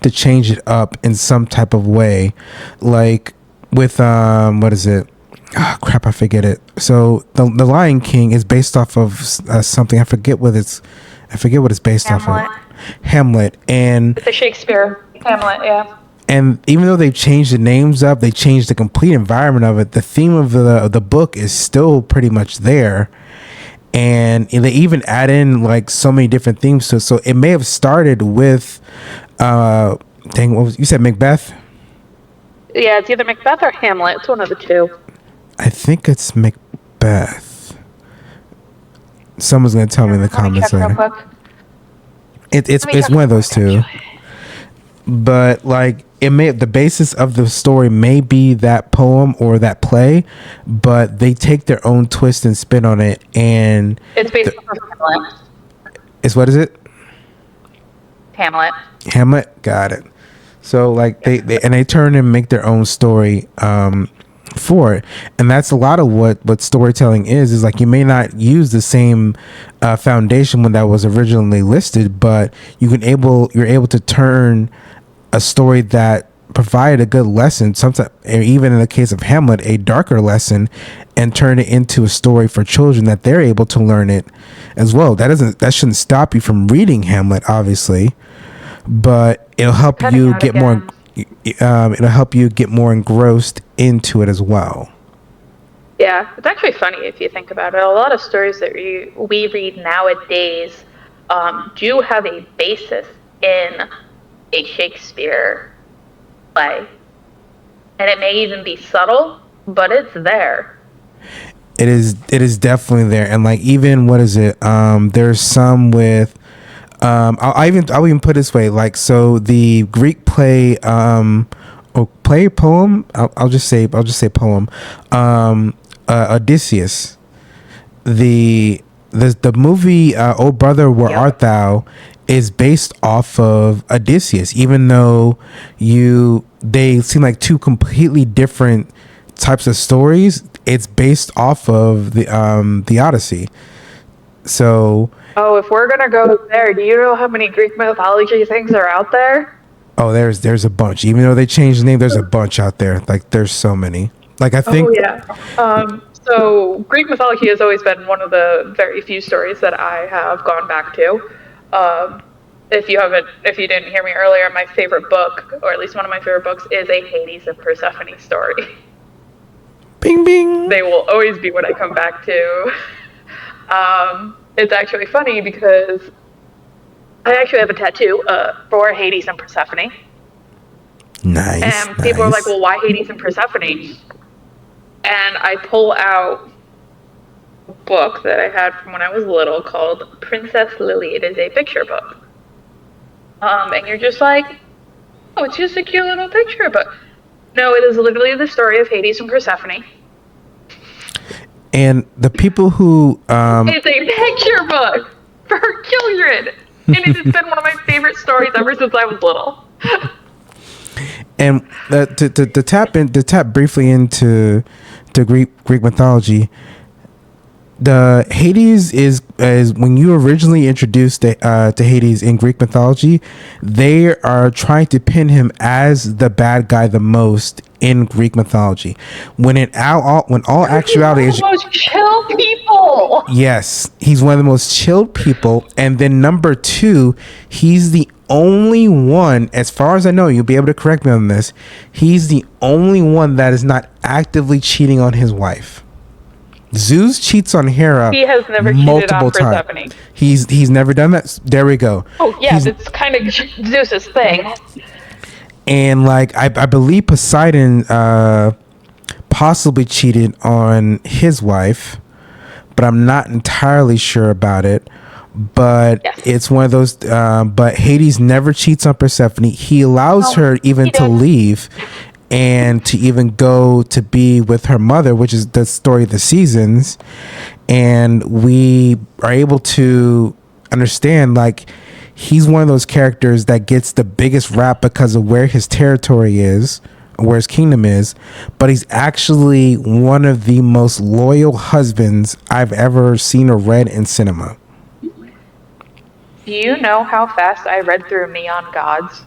S1: to change it up in some type of way. Like with what is it? Oh, crap, I forget it. So the Lion King is based off of something. I forget what it's based off of. Hamlet. And
S2: the Shakespeare Hamlet, yeah.
S1: And even though they've changed the names up, they changed the complete environment of it, the theme of the book is still pretty much there. And they even add in like so many different themes to it. So it may have started with what was you said, Macbeth?
S2: Yeah, it's either Macbeth or Hamlet. It's one of the two.
S1: I think it's Macbeth. Someone's gonna tell me in the comments later. It's one of those two. but like the basis of the story may be that poem or that play, but they take their own twist and spin on it, and
S2: It's based on Hamlet.
S1: it's what is it?
S2: Hamlet.
S1: Hamlet, got it. So like they turn and make their own story for it, and that's a lot of what storytelling is like. You may not use the same foundation when that was originally listed, but you're able to turn a story that provided a good lesson, sometimes even in the case of Hamlet, a darker lesson, and turn it into a story for children that they're able to learn it as well. That shouldn't stop you from reading Hamlet, obviously, but it'll help you get more. It'll help you get more engrossed into it as well.
S2: Yeah, it's actually funny if you think about it. A lot of stories that we read nowadays do have a basis in a Shakespeare play. And it may even be subtle, but it's there.
S1: It is definitely there. And like, even, what is it? There's some with, I'll even put it this way. Like, so the Greek play, poem. I'll just say poem. Odysseus. The movie, Oh Brother, Where Art Thou, is based off of Odysseus, even though they seem like two completely different types of stories. It's based off of the Odyssey. So,
S2: if we're gonna go there, do you know how many Greek mythology things are out there?
S1: Oh, there's a bunch. Even though they changed the name, there's a bunch out there. Like, there's so many. Like, I think.
S2: Oh yeah. So Greek mythology has always been one of the very few stories that I have gone back to. If you didn't hear me earlier, my favorite book, or at least one of my favorite books, is a Hades and Persephone story.
S1: Bing bing.
S2: They will always be what I come back to. It's actually funny because I actually have a tattoo for Hades and Persephone.
S1: Nice.
S2: And people are like, well, why Hades and Persephone? And I pull out a book that I had from when I was little called Princess Lily. It is a picture book. And you're just like, oh, it's just a cute little picture book. No, it is literally the story of Hades and Persephone.
S1: And the people who
S2: it's a picture book for children, and it has been one of my favorite stories ever since I was little.
S1: And to tap briefly into Greek mythology, the Hades is when you originally introduced to Hades in Greek mythology, they are trying to pin him as the bad guy the most in Greek mythology. When all actuality is
S2: the most chill people.
S1: Yes, he's one of the most chilled people. And then number two, he's the only one, as far as I know, you'll be able to correct me on this, he's the only one that is not actively cheating on his wife. Zeus cheats on Hera.
S2: He has never cheated on Persephone.
S1: He's never done that. There we go.
S2: Oh yeah, that's kind of Zeus's thing.
S1: And like I believe Poseidon possibly cheated on his wife, but I'm not entirely sure about it. But yes, it's one of those. But Hades never cheats on Persephone. He allows her even to leave and to even go to be with her mother, which is the story of the seasons. And we are able to understand, like, he's one of those characters that gets the biggest rap because of where his territory is, where his kingdom is, but he's actually one of the most loyal husbands I've ever seen or read in cinema.
S2: Do you know how fast I read through Neon Gods?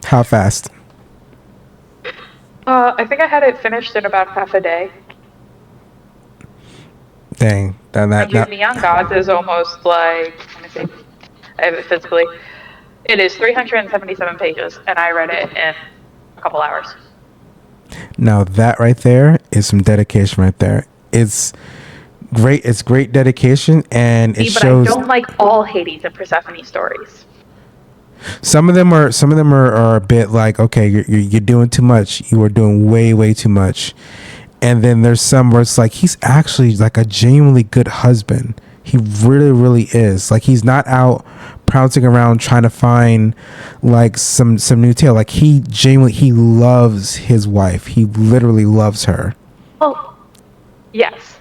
S1: How fast?
S2: I think I had it finished in about half a day.
S1: Dang.
S2: Neon Gods is almost like, let me see, I have it physically. It is 377 pages, and I read it in a couple hours.
S1: Now that right there is some dedication right there. It's great. It's great dedication, and it shows.
S2: But I don't like all Hades and Persephone stories.
S1: Some of them are a bit like, okay, you're doing too much. You are doing way too much. And then there's some where it's like, he's actually like a genuinely good husband. He really, really is. Like, he's not out pouncing around trying to find like some new tail. Like, he genuinely, he loves his wife. He literally loves her.
S2: Oh, yes.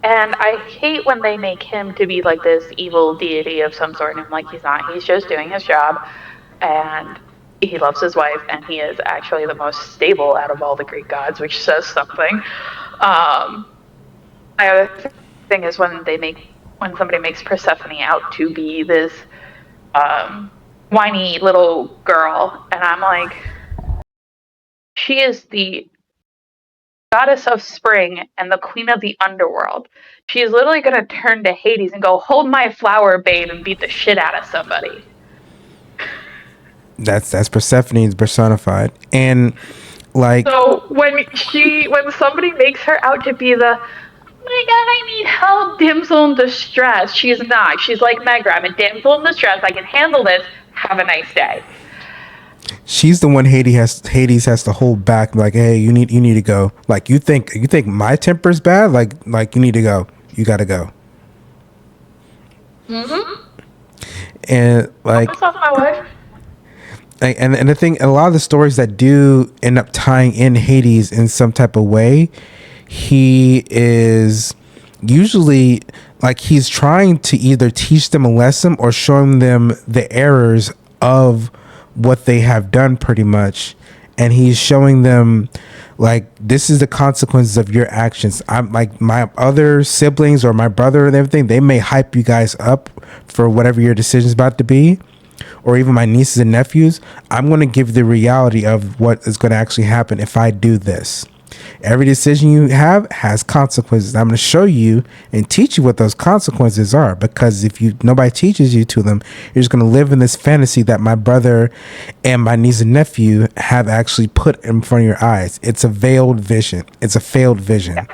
S2: And I hate when they make him to be like this evil deity of some sort, and like he's not. He's just doing his job, and he loves his wife, and he is actually the most stable out of all the Greek gods, which says something. My other thing is when somebody makes Persephone out to be this whiny little girl, and I'm like, she is the goddess of spring and the queen of the underworld. She is literally going to turn to Hades and go, "Hold my flower, babe," and beat the shit out of somebody.
S1: That's Persephone personified. And like,
S2: so when somebody makes her out to be the, "Oh my god, I need help, damsel in distress," she's not. She's like, "Megra, I'm a damsel in distress. I can handle this. Have a nice day."
S1: she's the one Hades has to hold back. Like, hey, you need to go. Like, you think my temper's bad? Like you need to go. You got to go.
S2: Mm-hmm.
S1: And like,
S2: That's my wife.
S1: and the thing, a lot of the stories that do end up tying in Hades in some type of way, he is usually like he's trying to either teach them a lesson or showing them the errors of what they have done, pretty much. And he's showing them like, this is the consequences of your actions. I'm like, my other siblings or my brother and everything, they may hype you guys up for whatever your decision's about to be, or even my nieces and nephews. I'm going to give the reality of what is going to actually happen if I do this. Every decision you have has consequences. I'm going to show you and teach you what those consequences are, because if nobody teaches you to them, you're just going to live in this fantasy that my brother and my niece and nephew have actually put in front of your eyes. It's a veiled vision. It's a failed vision.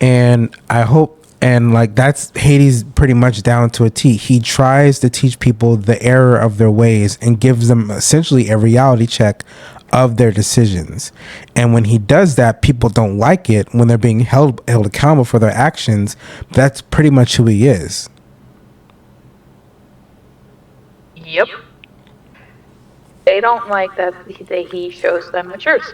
S1: And I hope, and like, that's Hades pretty much down to a T. He tries to teach people the error of their ways and gives them essentially a reality check of their decisions. And when he does that, people don't like it when they're being held accountable for their actions. That's pretty much who he is.
S2: Yep. They don't like that he shows them the truth.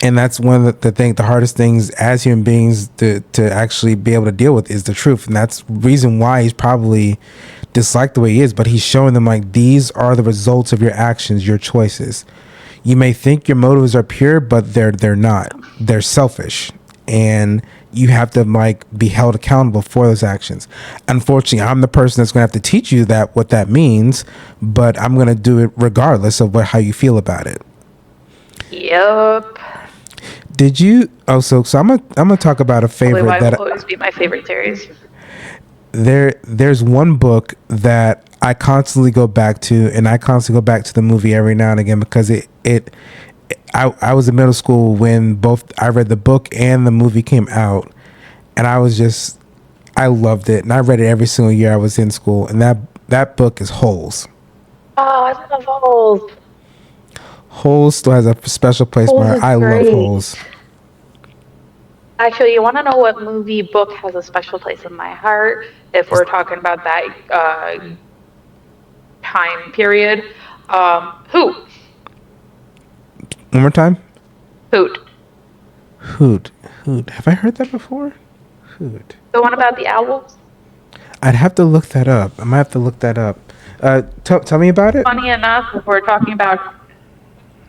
S1: And that's one of the hardest things as human beings to actually be able to deal with, is the truth. And that's the reason why he's probably disliked the way he is. But he's showing them like, these are the results of your actions, your choices. You may think your motives are pure, but they're not. They're selfish, and you have to like be held accountable for those actions. Unfortunately, I'm the person that's going to have to teach you what that means, but I'm going to do it regardless of how you feel about it.
S2: Yep.
S1: Did you? Oh, so I'm gonna talk about a favorite
S2: that
S1: that
S2: will always be my favorite series.
S1: There's one book that I constantly go back to, and I constantly go back to the movie every now and again, because I was in middle school when both I read the book and the movie came out, and I loved it, and I read it every single year I was in school. And that book is Holes.
S2: Oh, I love Holes.
S1: Holes still has a special place where I love Holes.
S2: Actually, you want to know what movie book has a special place in my heart? If we're talking about that time period, Hoot.
S1: One more time.
S2: Hoot.
S1: Have I heard that before? Hoot.
S2: The one about the owls?
S1: I'd have to look that up. I might have to look that up. Tell me about it.
S2: Funny enough, if we're talking about...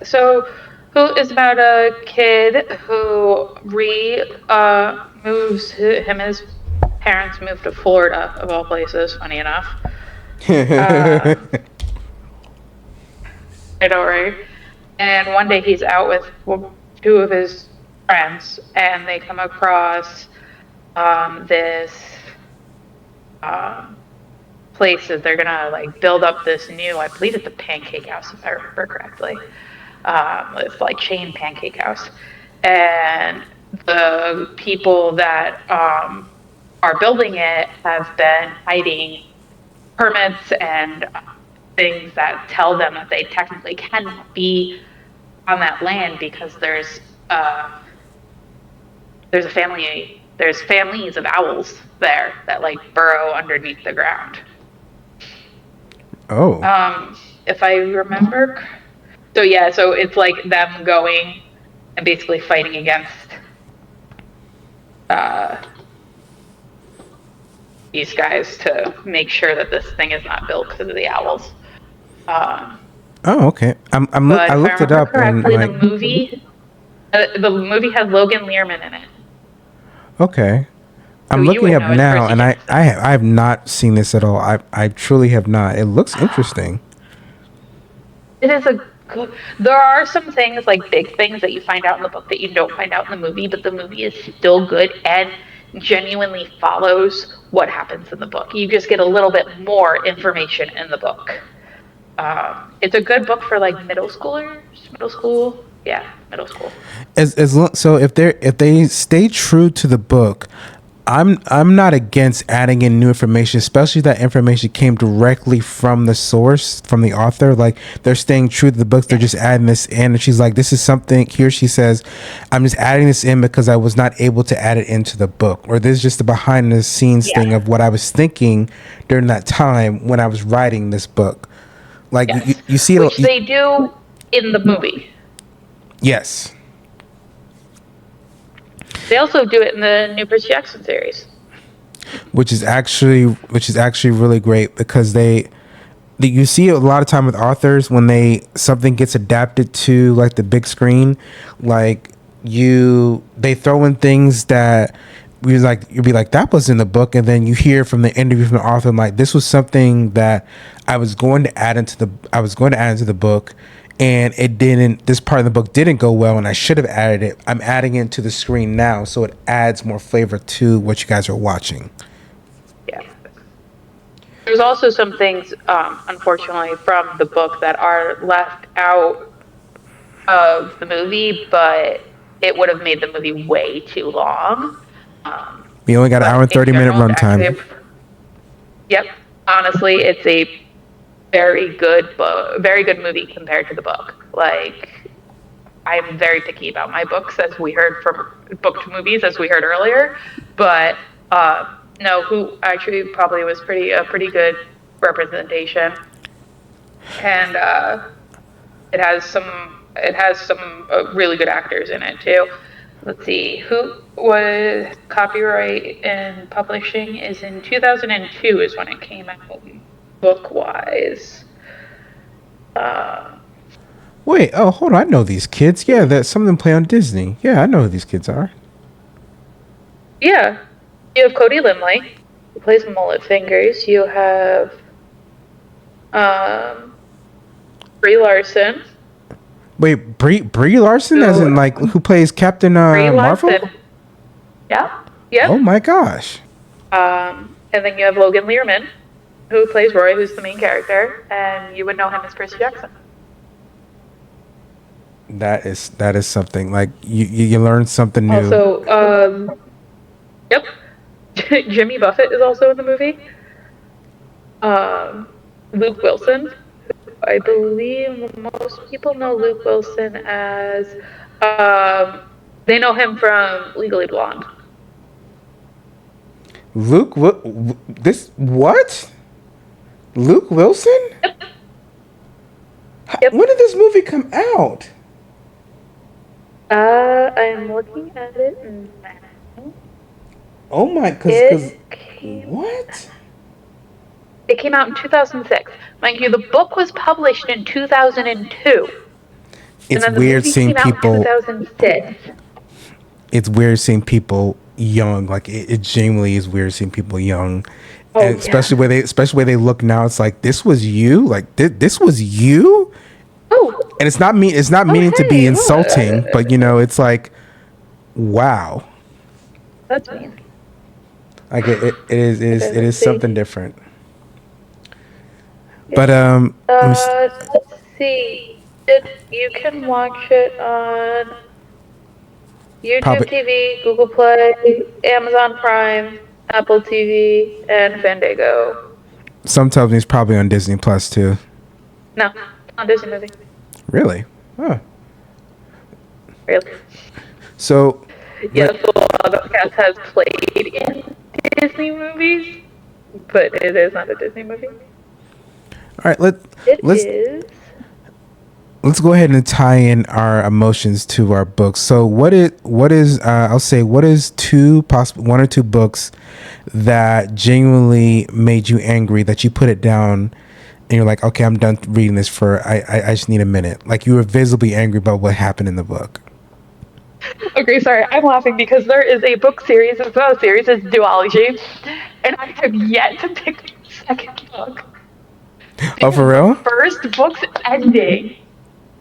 S2: So, Hoot is about a kid who moves, him and his parents moved to Florida, of all places, funny enough. I know, right? And one day he's out with two of his friends, and they come across this place that they're gonna like build up this new, I believe it's a pancake house if I remember correctly. It's like chain pancake house, and the people that are building it have been hiding permits and things that tell them that they technically cannot be on that land because there's a family there's families of owls there that like burrow underneath the ground.
S1: Oh.
S2: If I remember. So yeah, so it's like them going and basically fighting against these guys to make sure that this thing is not built because of the owls.
S1: Oh, okay. I looked it up
S2: correctly,
S1: and like
S2: the movie has Logan Lerman in it.
S1: okay. I'm looking up now, and I have not seen this at all. I truly have not. It looks interesting.
S2: It is a good. There are some things like big things that you find out in the book that you don't find out in the movie, but the movie is still good and genuinely follows what happens in the book. You just get a little bit more information in the book. It's a good book for like middle schoolers. Middle school.
S1: So if they stay true to the book, I'm not against adding in new information, especially that information came directly from the source, from the author. Like they're staying true to the books, they're just adding this in, and she's like, this is something here. She says, I'm just adding this in because I was not able to add it into the book, or this is just the behind the scenes thing of what I was thinking during that time when I was writing this book. Like you see
S2: which they do in the movie.
S1: Yes.
S2: They also do it in the new Percy Jackson series,
S1: which is actually really great because you see a lot of time with authors when something gets adapted to like the big screen, like they throw in things that you'd be like that was in the book, and then you hear from the interview from the author like this was something that I was going to add into the book. And this part of the book didn't go well, and I should have added it. I'm adding it to the screen now, so it adds more flavor to what you guys are watching.
S2: Yeah. There's also some things, unfortunately, from the book that are left out of the movie, but it would have made the movie way too long.
S1: We only got an hour and 30-minute runtime.
S2: Yep. Honestly, it's a very good movie compared to the book. Like, I'm very picky about my books, as we heard from book to movies, as we heard earlier. But no, who actually probably was a pretty good representation, and it has some really good actors in it too. Let's see, who was copyright and publishing is in 2002 is when it came out. Book-wise.
S1: Wait, hold on. I know these kids. Yeah, that some of them play on Disney. Yeah, I know who these kids are.
S2: Yeah. You have Cody Limley, who plays Mullet Fingers. You have Brie Larson.
S1: Wait, Brie Larson? As in, like, who plays Captain Marvel?
S2: Yeah. Yeah.
S1: Oh, my gosh.
S2: And then you have Logan Lerman, who plays Roy, who's the main character, and you would know him as Percy Jackson.
S1: That is something. Like you learn something new.
S2: Also, yep, Jimmy Buffett is also in the movie. Luke Wilson, I believe most people know Luke Wilson as they know him from Legally Blonde.
S1: Luke what? Luke Wilson?
S2: Yep.
S1: When did this movie come out?
S2: I'm looking at it now.
S1: Oh my, because what?
S2: It came out in 2006. Mind you, the book was published in 2002.
S1: It's weird seeing people.
S2: 2006.
S1: It's weird seeing people young. Like it genuinely is weird seeing people young. And especially where they look now, it's like this was you. Like this was you.
S2: Oh.
S1: And it's not meaning to be insulting, but it's like, wow.
S2: That's mean.
S1: Like it is something different. But
S2: let's see. You can watch it on YouTube TV, Google Play, Amazon Prime, Apple TV, and Fandango.
S1: Some tell me it's probably on Disney Plus too.
S2: No, on Disney movie.
S1: Really? Huh.
S2: Really?
S1: So
S2: Yes, the Podcast has played in Disney movies, but it is not a Disney movie.
S1: All right,
S2: It
S1: let's
S2: is.
S1: let's go ahead and tie in our emotions to our books. So what is I'll say, what is one or two books that genuinely made you angry, that you put it down and you're like, okay, I'm done reading this I just need a minute. Like, you were visibly angry about what happened in the book.
S2: Okay, sorry, I'm laughing because there is a book series as well. Series is duology, and I have yet to pick the second book.
S1: Oh, for real?
S2: The first book's ending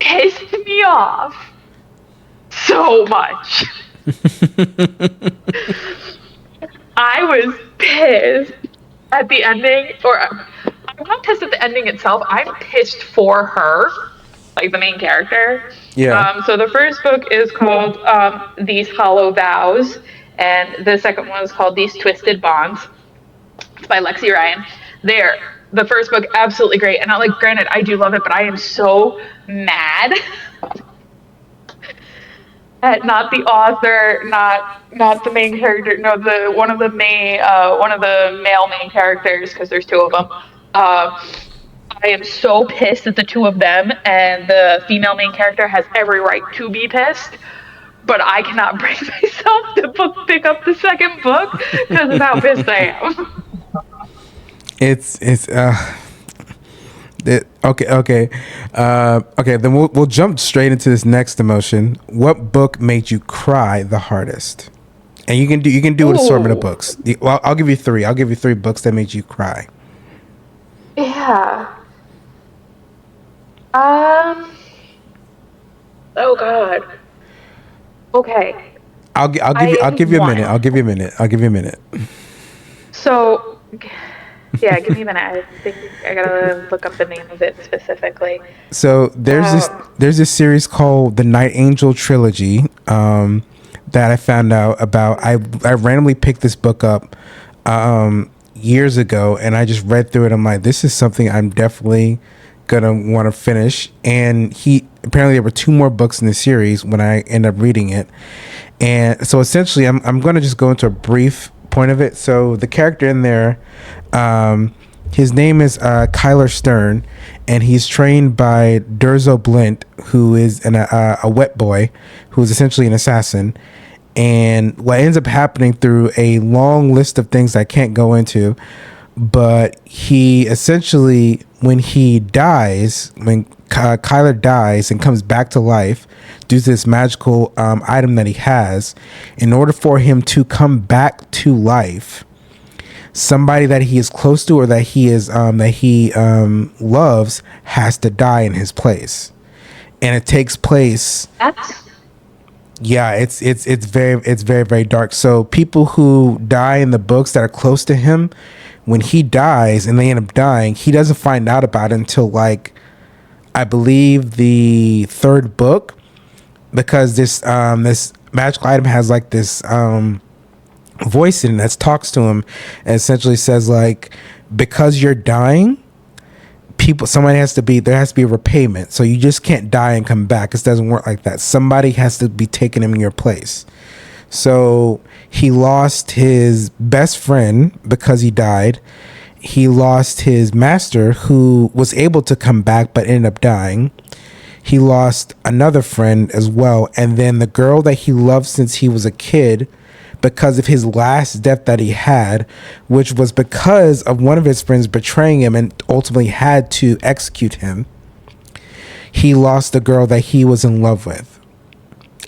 S2: pissed me off so much. I was pissed at the ending, or I'm not pissed at the ending itself. I'm pissed for her, like the main character.
S1: Yeah.
S2: So the first book is called These Hollow Vows, and the second one is called These Twisted Bonds. It's by Lexi Ryan. The first book, absolutely great. And granted, I do love it, but I am so mad at not the author, not the main character, no, one of the male main characters, because there's two of them. I am so pissed at the two of them, and the female main character has every right to be pissed. But I cannot bring myself to pick up the second book because of how pissed I am.
S1: Okay. Then we'll jump straight into this next emotion. What book made you cry the hardest? And you can do an assortment of books. Well, I'll give you three. I'll give you three books that made you cry.
S2: Yeah. Oh God. Okay.
S1: I'll give you a minute. I'll give you a minute.
S2: So, yeah, give me a minute. I think I gotta look up the name of it specifically.
S1: So there's this series called the Night Angel trilogy that I found out about. I randomly picked this book up years ago, and I just read through it. I'm like, this is something I'm definitely gonna want to finish. And apparently there were two more books in the series when I end up reading it. And so essentially I'm going to just go into a brief point of it. So the character in there, his name is Kyler Stern, and he's trained by Durzo Blint, who is a wet boy, who is essentially an assassin. And what ends up happening through a long list of things I can't go into, but he essentially, when Kyler dies and comes back to life due to this magical item that he has, in order for him to come back to life, somebody that he is close to or that he loves has to die in his place. And it takes place. Yeah, it's very, very dark. So people who die in the books that are close to him, when he dies and they end up dying, he doesn't find out about it until I believe the third book, because this magical item has this voice in it that talks to him and essentially says, because you're dying, there has to be a repayment. So you just can't die and come back. It doesn't work like that. Somebody has to be taken in your place. So he lost his best friend because he died. He lost his master, who was able to come back but ended up dying. He lost another friend as well. And then the girl that he loved since he was a kid, because of his last death that he had, which was because of one of his friends betraying him and ultimately had to execute him, he lost the girl that he was in love with.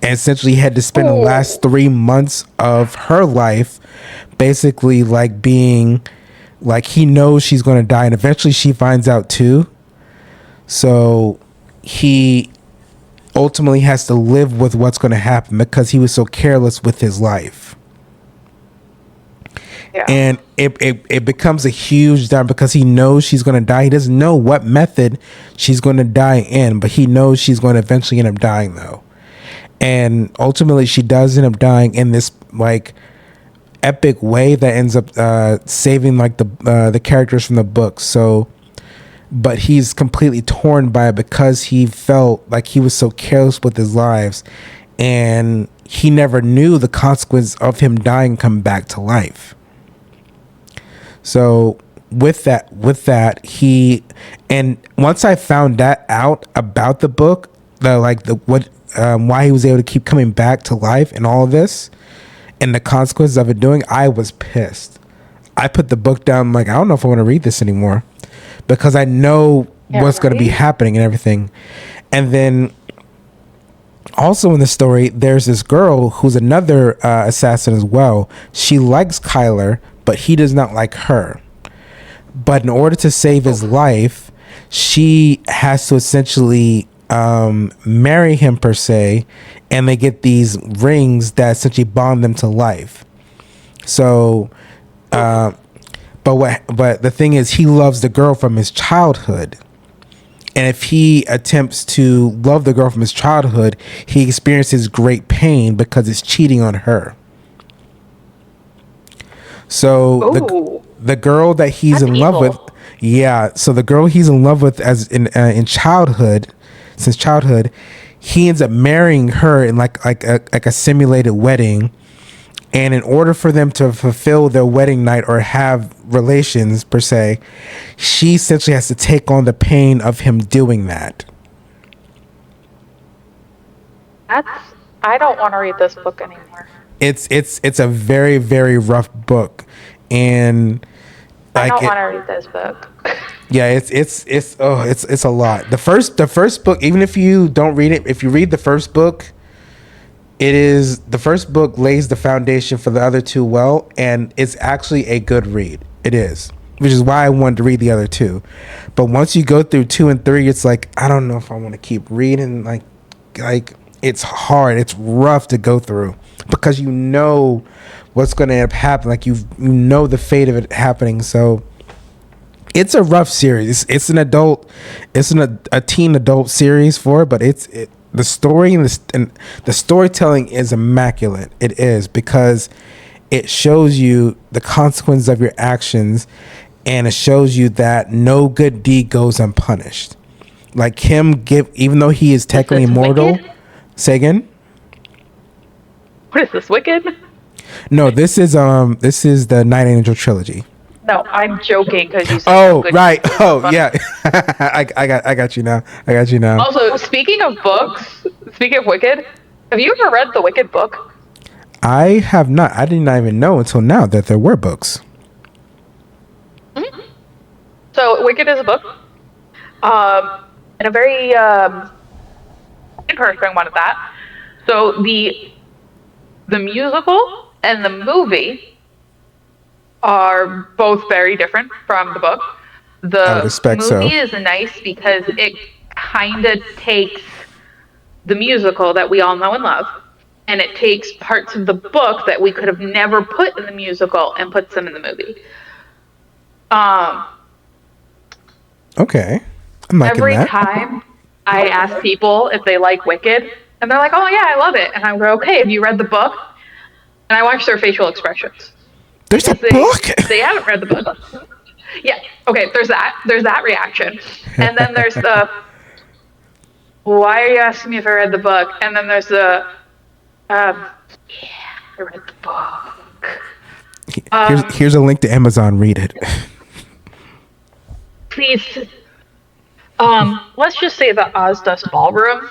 S1: And essentially had to spend the last 3 months of her life basically being he knows she's going to die, and eventually she finds out too. So he ultimately has to live with what's going to happen because he was so careless with his life. Yeah. And it becomes a huge down because he knows she's going to die. He doesn't know what method she's going to die in, but he knows she's going to eventually end up dying though. And ultimately she does end up dying in this epic way that ends up saving the characters from the book. So, but he's completely torn by it because he felt like he was so careless with his lives, and he never knew the consequence of him dying and come back to life. So with that, he, and once I found that out about the book, why he was able to keep coming back to life and all of this, and the consequences of it doing, I was pissed. I put the book down. Like, I don't know if I want to read this anymore, because I know what's going to be happening and everything. And then also in the story, there's this girl who's another assassin as well. She likes Kyler, but he does not like her. But in order to save his life, she has to essentially marry him, per se, and they get these rings that essentially bond them to life. So, but the thing is, he loves the girl from his childhood. And if he attempts to love the girl from his childhood, he experiences great pain because it's cheating on her. So the girl that he's in love with, so the girl he's in love with as in childhood, since childhood, he ends up marrying her in like a simulated wedding. And in order for them to fulfill their wedding night or have relations, per se, she essentially has to take on the pain of him doing that.
S2: I don't want to read this book anymore.
S1: It's a very, very rough book, and
S2: I don't want to read this book.
S1: Yeah, it's a lot. The first book, even if you don't read it, if you read the first book, the first book lays the foundation for the other two well, and it's actually a good read. It is, which is why I wanted to read the other two. But once you go through 2 and 3, it's like, I don't know if I want to keep reading. Like it's hard. It's rough to go through because you know what's going to end up happening. Like you know the fate of it happening. So it's a rough series. It's a teen adult series for it, but the story and the storytelling is immaculate. It is, because it shows you the consequences of your actions, and it shows you that no good deed goes unpunished. Like even though he is technically immortal.
S2: Wicked?
S1: Say again?
S2: What is this, Wicked?
S1: No, this is the Night Angel trilogy.
S2: No, I'm joking because you said.
S1: Oh, right. Oh, yeah. I got you now.
S2: Also, speaking of books, speaking of Wicked, have you ever read the Wicked book?
S1: I have not. I did not even know until now that there were books.
S2: Mm-hmm. So, Wicked is a book, and a very interesting one at that. So, the musical and the movie are both very different from the book. The movie is nice because it kind of takes the musical that we all know and love, and it takes parts of the book that we could have never put in the musical and puts them in the movie.
S1: Okay. I'm liking
S2: every
S1: that.
S2: time I ask people if they like Wicked, and they're like, "Oh yeah, I love it," and I go, "Okay, have you read the book?" And I watch their facial expressions.
S1: There's a book?
S2: They haven't read the book. Yeah. Okay, there's that reaction. And then there's the, why are you asking me if I read the book? And then there's the, yeah, I read the book.
S1: Here's a link to Amazon. Read it.
S2: Please. Let's just say the Ozdust Ballroom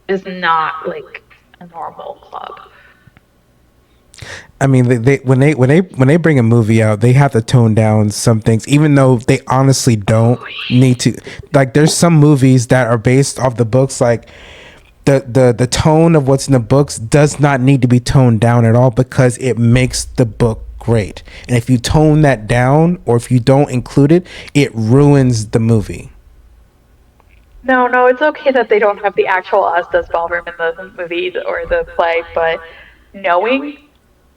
S2: is not like a normal club.
S1: I mean, when they bring a movie out, they have to tone down some things, even though they honestly don't need to. Like, there's some movies that are based off the books. Like, the tone of what's in the books does not need to be toned down at all, because it makes the book great. And if you tone that down, or if you don't include it, it ruins the movie.
S2: No, it's okay that they don't have the actual Ozdust Ballroom in the movie or the play, but knowing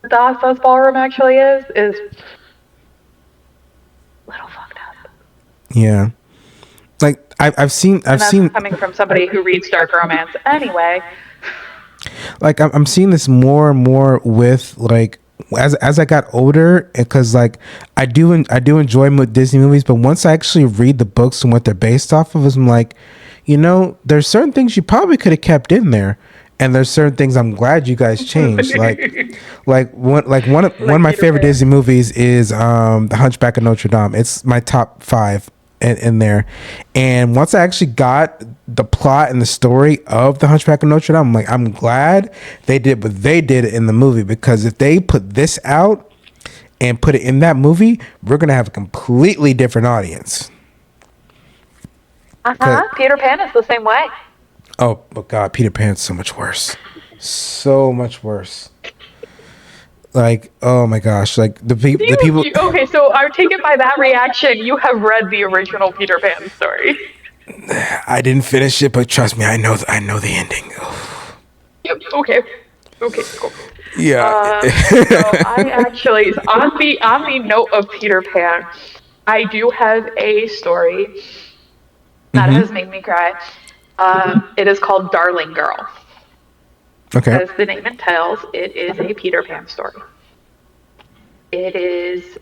S2: the Ozdust Ballroom actually is a little fucked up.
S1: Yeah, like I've seen
S2: coming from somebody who reads dark romance anyway.
S1: Like I'm seeing this more and more with, like, as I got older, because like I do enjoy Disney movies, but once I actually read the books and what they're based off of, I'm like, there's certain things you probably could have kept in there. And there's certain things I'm glad you guys changed. One of my
S2: Peter
S1: favorite
S2: Pan.
S1: Disney movies is The Hunchback of Notre Dame. It's my top 5 in there. And once I actually got the plot and the story of The Hunchback of Notre Dame, I'm like, I'm glad they did what they did in the movie, because if they put this out and put it in that movie, we're gonna have a completely different audience.
S2: Peter Pan is the same way.
S1: Oh, but God, Peter Pan's so much worse. So much worse. Like, oh my gosh, like the people.
S2: Okay, so I take it by that reaction, you have read the original Peter Pan story.
S1: I didn't finish it, but trust me, I know the ending.
S2: Yep. Okay. Okay. Cool.
S1: Yeah.
S2: So I actually, on the note of Peter Pan, I do have a story that has made me cry. It is called Darling Girl.
S1: Okay.
S2: As the name entails, it is a Peter Pan story. It is,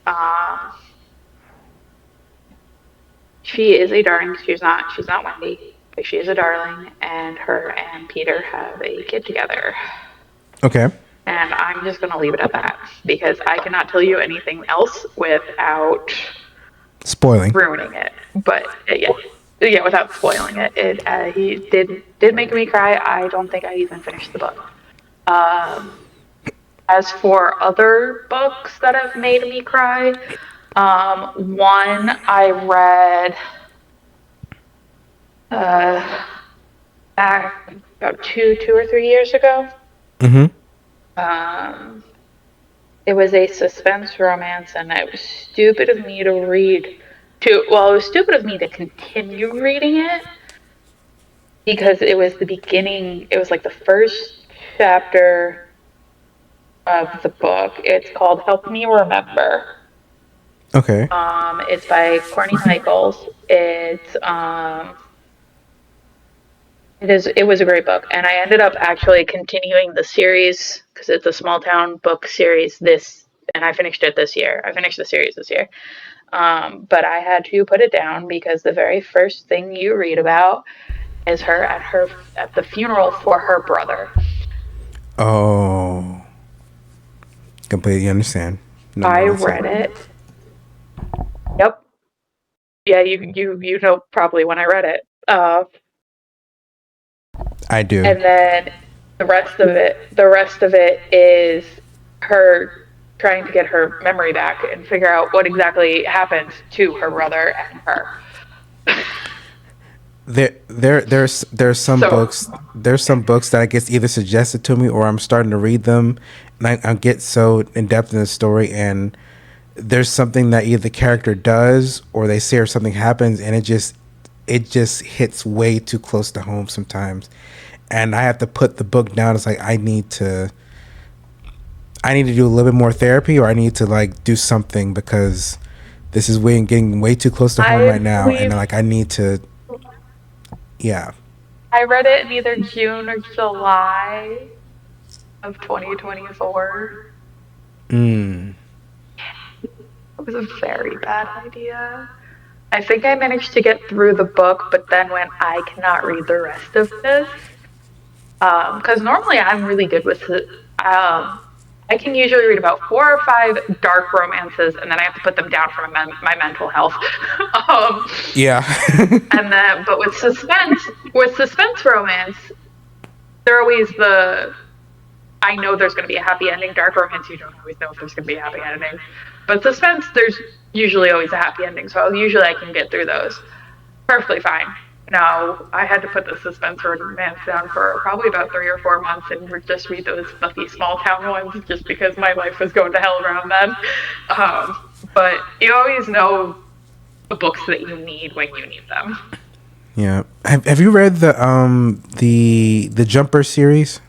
S2: she is a darling. She's not Wendy, but she is a darling, and her and Peter have a kid together.
S1: Okay.
S2: And I'm just going to leave it at that, because I cannot tell you anything else without
S1: Spoiling.
S2: ruining it. But yeah, without spoiling it. He did make me cry. I don't think I even finished the book. As for other books that have made me cry, one I read back about two or 3 years ago. It was a suspense romance, and it was stupid of me to read. It was stupid of me to continue reading it, because it was the beginning. It was like the first chapter of the book. It's called "Help Me Remember."
S1: Okay.
S2: It's by Courtney Michaels. It was a great book, and I ended up actually continuing the series, because it's a small town book series. And I finished it this year. I finished the series this year. But I had to put it down, because the very first thing you read about is her at the funeral for her brother.
S1: Oh, completely understand. No,
S2: I read it. Yep. Yeah, you know probably when I read it.
S1: I do.
S2: And then the rest of it is her trying to get her memory back and figure out what exactly happened to her brother and her.
S1: There's some books that I guess either suggested to me, or I'm starting to read them, and I get so in depth in the story, and there's something that either the character does or they say, or something happens, and it just hits way too close to home sometimes, and I have to put the book down. It's like I need to do a little bit more therapy, or I need to like do something, because this is getting way too close to home right now, and like I need to. Yeah.
S2: I read it in either June or July of 2024. It was a very bad idea. I think I managed to get through the book, but then when I cannot read the rest of this, because normally I'm really good with it. I can usually read about 4 or 5 dark romances, and then I have to put them down for my mental health.
S1: Yeah.
S2: And then, but with suspense romance, they're always I know there's going to be a happy ending. Dark romance, you don't always know if there's going to be a happy ending. But suspense, there's usually always a happy ending, so usually I can get through those perfectly fine. No, I had to put the suspense romance down for probably about 3 or 4 months and just read those fluffy small town ones, just because my life was going to hell around then. But you always know the books that you need when you need them.
S1: Yeah. Have you read the Jumper series?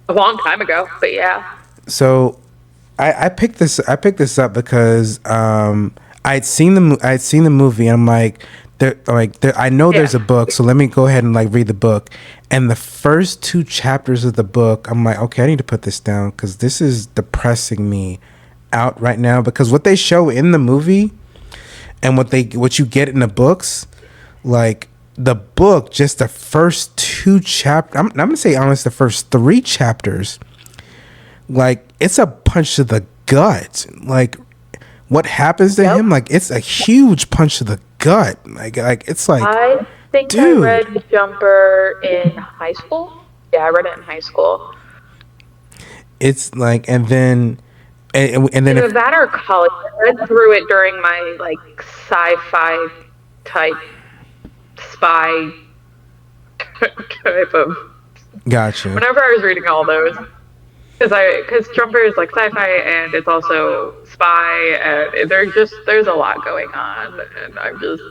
S2: A long time ago, but yeah.
S1: So I picked this up because I'd seen the movie, and I'm like, I know there's a book, so let me go ahead and like read the book. And the first 2 chapters of the book, I'm like, okay, I need to put this down, because this is depressing me out right now, because what they show in the movie and what you get in the books, like the book, just the first two chapters, I'm gonna say honest, the first three chapters, like it's a punch to the gut. Like what happens to him, like it's a huge punch to the gut. Like it's like,
S2: I think
S1: dude.
S2: I read Jumper in high school. Yeah, I read it in high school.
S1: It's like, and then
S2: Either that or college. I read through it during my like sci-fi type spy type of.
S1: Gotcha.
S2: Whenever I was reading all those, because Jumper is like sci-fi and it's also spy, and there's a lot going on, and I'm just.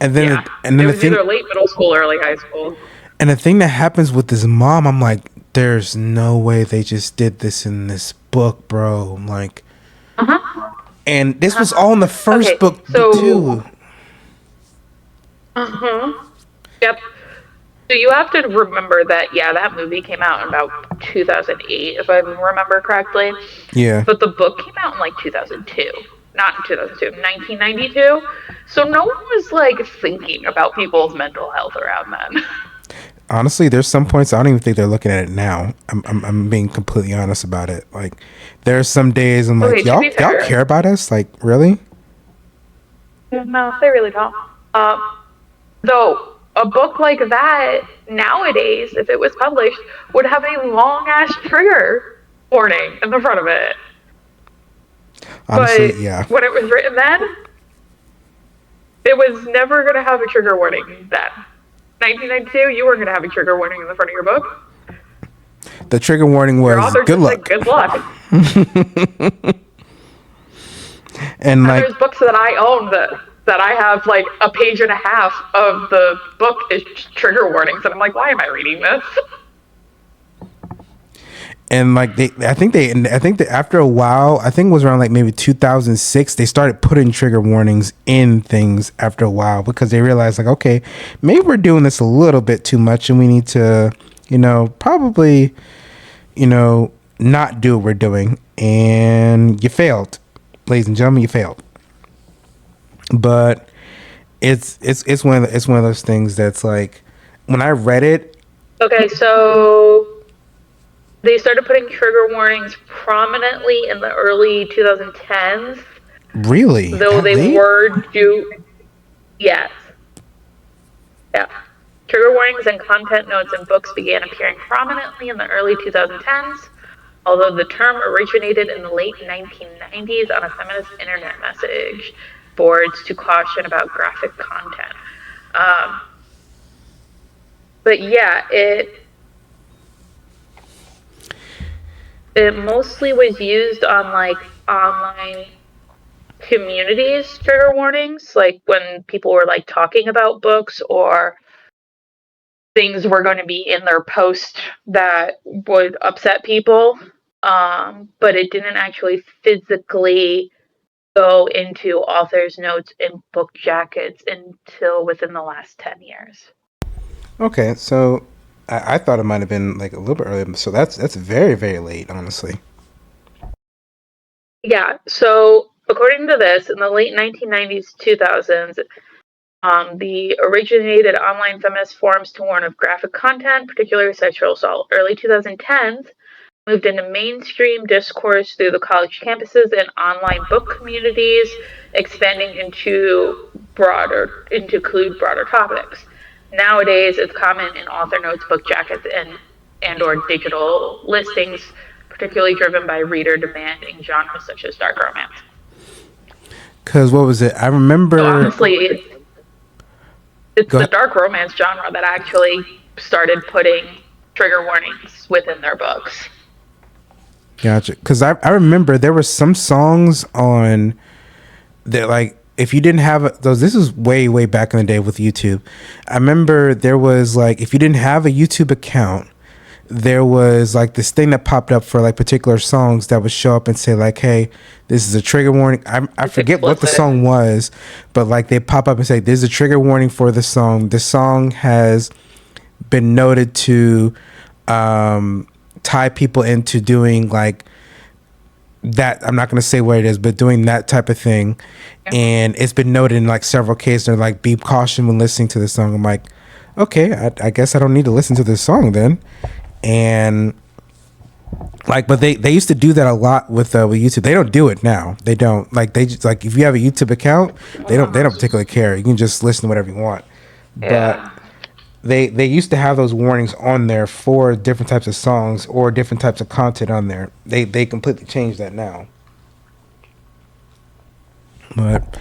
S1: And then
S2: it was either late middle school or early high school.
S1: And the thing that happens with his mom, I'm like, there's no way they just did this in this book, bro. I'm like, and this was all in the first book too.
S2: Yep. So you have to remember that, that movie came out in about 2008, if I remember correctly.
S1: Yeah.
S2: But the book came out in like 2002. Not in 2002, 1992. So no one was like thinking about people's mental health around then.
S1: Honestly, there's some points I don't even think they're looking at it now. I'm being completely honest about it. Like, there's some days I'm like, y'all care about us? Like, really?
S2: No, they really don't. Though a book like that nowadays, if it was published, would have a long ass trigger warning in the front of it.
S1: Honestly,
S2: but
S1: yeah.
S2: When it was written then, it was never going to have a trigger warning then. 1992, you weren't going to have a trigger warning in the front of your book.
S1: The trigger warning was good luck.
S2: Good luck.
S1: And like,
S2: there's books that I own that I have like a page and a half of the book is trigger warnings, and I'm like, why am I reading this?
S1: And like I think that after a while, I think it was around like maybe 2006, they started putting trigger warnings in things after a while because they realized like, okay, maybe we're doing this a little bit too much and we need to, probably, not do what we're doing. And you failed, ladies and gentlemen, you failed. But it's one of those things that's like, when I read it.
S2: Okay, so they started putting trigger warnings prominently in the early 2010s.
S1: Really?
S2: Though they were due. Yes. Yeah. Trigger warnings and content notes in books began appearing prominently in the early 2010s, although the term originated in the late 1990s on a feminist internet message boards to caution about graphic content. But yeah, it mostly was used on like online communities, trigger warnings, like when people were like talking about books or things were going to be in their post that would upset people. But it didn't actually physically go into author's notes in book jackets until within the last 10 years.
S1: Okay, so I thought it might have been like a little bit earlier, so that's very, very late, honestly.
S2: Yeah, so according to this, in the late 1990s, 2000s, the originated online feminist forums to warn of graphic content, particularly sexual assault. Early 2010s moved into mainstream discourse through the college campuses and online book communities, expanding into include broader topics. Nowadays, it's common in author notes, book jackets, and or digital listings, particularly driven by reader demand in genres such as dark romance.
S1: Because what was it? I remember.
S2: So honestly, it's the dark romance genre that actually started putting trigger warnings within their books.
S1: Gotcha. Because I remember there were some songs on that, like, if you didn't have those, this is way, way back in the day with YouTube. I remember there was like, if you didn't have a YouTube account, there was like this thing that popped up for like particular songs that would show up and say like, hey, this is a trigger warning. I forget what the song was, but like they pop up and say, there's a trigger warning for the song. The song has been noted to tie people into doing like that, I'm not going to say what it is, but doing that type of thing. And it's been noted in like several cases. They're like, be cautious when listening to this song. I'm like, okay, I guess I don't need to listen to this song then. And like, but they used to do that a lot with YouTube. They don't do it now. They don't, like, they just, like, if you have a YouTube account, they don't particularly care. You can just listen to whatever you want.
S2: Yeah.
S1: But they used to have those warnings on there for different types of songs or different types of content on there. They completely changed that now. But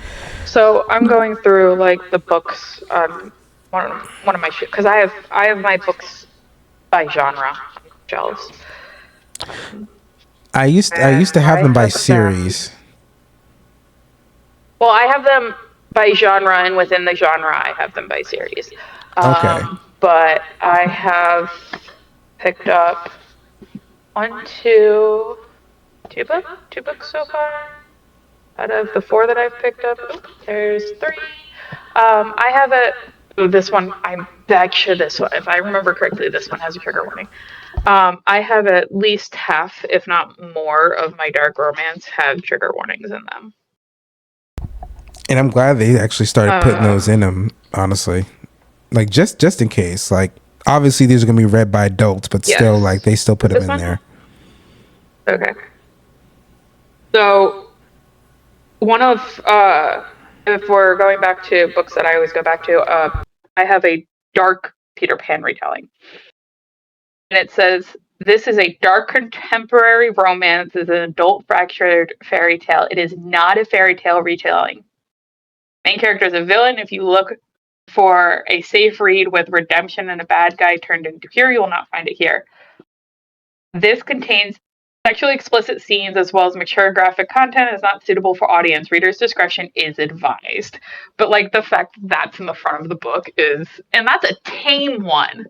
S2: So I'm going through like the books on one of my because I have my books by genre shelves.
S1: I used to have them by series.
S2: Well, I have them by genre, and within the genre, I have them by series.
S1: Okay.
S2: But I have picked up two books so far. Out of the 4 that I've picked up, there's 3. I have this one. I'm sure this one, if I remember correctly, this one has a trigger warning. I have at least half, if not more, of my dark romance have trigger warnings in them.
S1: And I'm glad they actually started putting those in them, honestly. Like, just in case. Like, obviously these are going to be read by adults, but still, like, they still put them in there.
S2: Okay. So, one of, if we're going back to books that I always go back to, I have a dark Peter Pan retelling. And it says, this is a dark contemporary romance. It's an adult fractured fairy tale. It is not a fairy tale retelling. Main character is a villain. If you look for a safe read with redemption and a bad guy turned into hero, you will not find it here. This contains sexually explicit scenes as well as mature graphic content is not suitable for audience. Reader's discretion is advised. But like the fact that's in the front of the book is, and that's a tame one.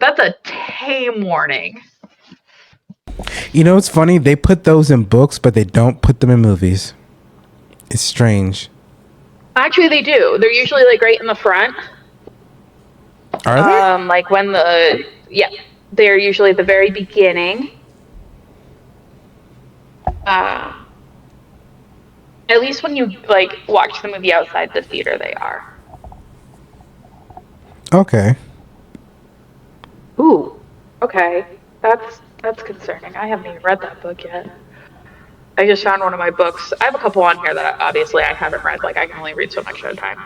S2: That's a tame warning.
S1: You know, it's funny. They put those in books, but they don't put them in movies. It's strange.
S2: Actually, they do. They're usually like right in the front.
S1: Are they?
S2: Like when they're usually at the very beginning. At least when you like watch the movie outside the theater, they are.
S1: Okay.
S2: Ooh. Okay. That's concerning. I haven't even read that book yet. I just found one of my books. I have a couple on here that obviously I haven't read. Like, I can only read so much at a time.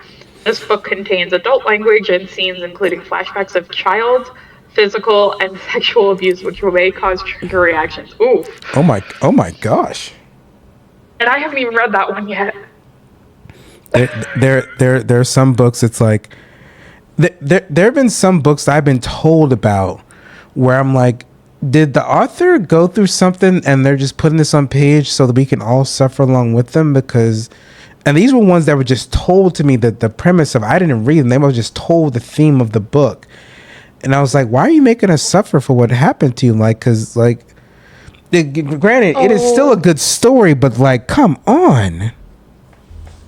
S2: This book contains adult language and scenes including flashbacks of child, physical, and sexual abuse, which may cause trigger reactions. Oof.
S1: Oh my gosh.
S2: And I haven't even read that one yet.
S1: There are some books. It's like there have been some books I've been told about where I'm like, did the author go through something and they're just putting this on page so that we can all suffer along with them? Because, and these were ones that were just told to me that the premise of, I didn't read them. They were just told the theme of the book. And I was like, why are you making us suffer for what happened to you? Like, cause like, granted, it is still a good story, but like, come on.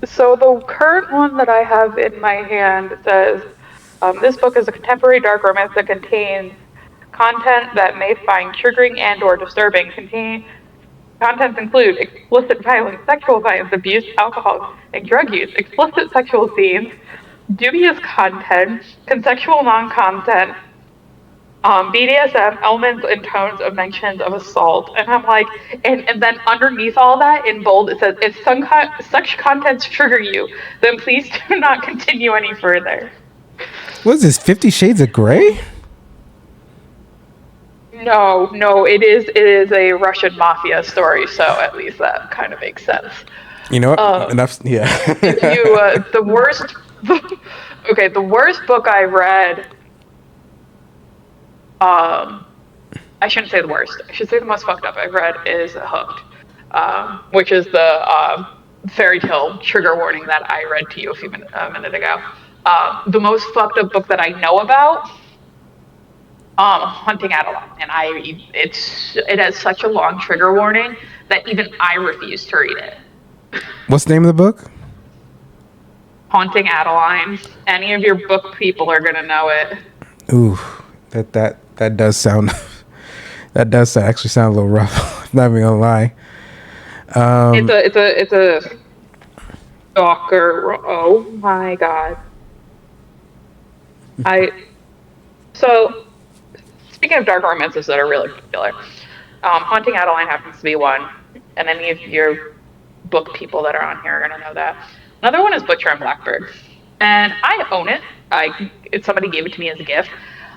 S2: So the current one that I have in my hand says, this book is a contemporary dark romance that contains content that may find triggering and or disturbing. Contents include explicit violence, sexual violence, abuse, alcohol, and drug use, explicit sexual scenes, dubious content, consensual non-content, BDSM, elements and tones of mentions of assault. And I'm like, and then underneath all that in bold, it says, if such contents trigger you, then please do not continue any further.
S1: What is this, 50 Shades of Grey?
S2: No, it is a Russian mafia story, so at least that kind of makes sense.
S1: You know what? Enough. Yeah.
S2: The worst book I read. I shouldn't say the worst. I should say the most fucked up I've read is Hooked, which is the fairy tale trigger warning that I read to you a minute ago. The most fucked up book that I know about. Hunting Adeline, and it has such a long trigger warning that even I refuse to read it.
S1: What's the name of the book?
S2: Haunting Adeline. Any of your book people are gonna know it.
S1: Ooh, that does sound actually sound a little rough. Not even gonna lie.
S2: It's a stalker. Oh my god. So speaking of dark romances that are really popular, Haunting Adeline happens to be one, and any of your book people that are on here are gonna know that. Another one is Butcher and Blackbird, and I own it. Somebody gave it to me as a gift,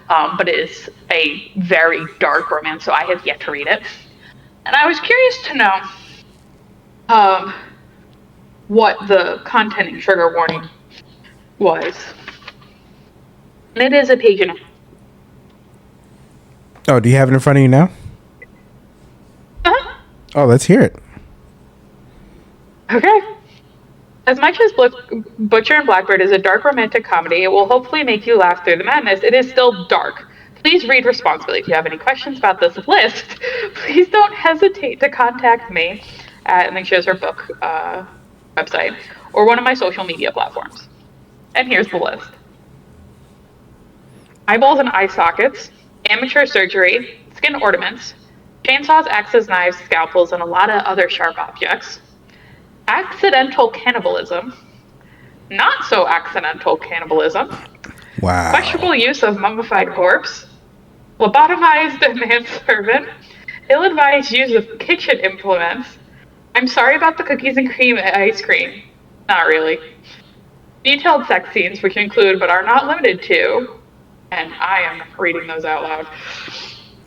S2: but it is a very dark romance, so I have yet to read it. And I was curious to know what the content and trigger warning was. And it is a page and a.
S1: Oh, do you have it in front of you now?
S2: Uh-huh.
S1: Oh, let's hear it.
S2: Okay. As much as Butcher and Blackbird is a dark romantic comedy, it will hopefully make you laugh through the madness. It is still dark. Please read responsibly. If you have any questions about this list, please don't hesitate to contact me at, and then she has her book website, or one of my social media platforms. And here's the list. Eyeballs and eye sockets, amateur surgery, skin ornaments, chainsaws, axes, knives, scalpels, and a lot of other sharp objects. Accidental cannibalism, not so accidental cannibalism.
S1: Wow.
S2: Questionable use of mummified corpse, lobotomized manservant, ill-advised use of kitchen implements. I'm sorry about the cookies and cream ice cream. Not really. Detailed sex scenes, which include but are not limited to, and I am reading those out loud.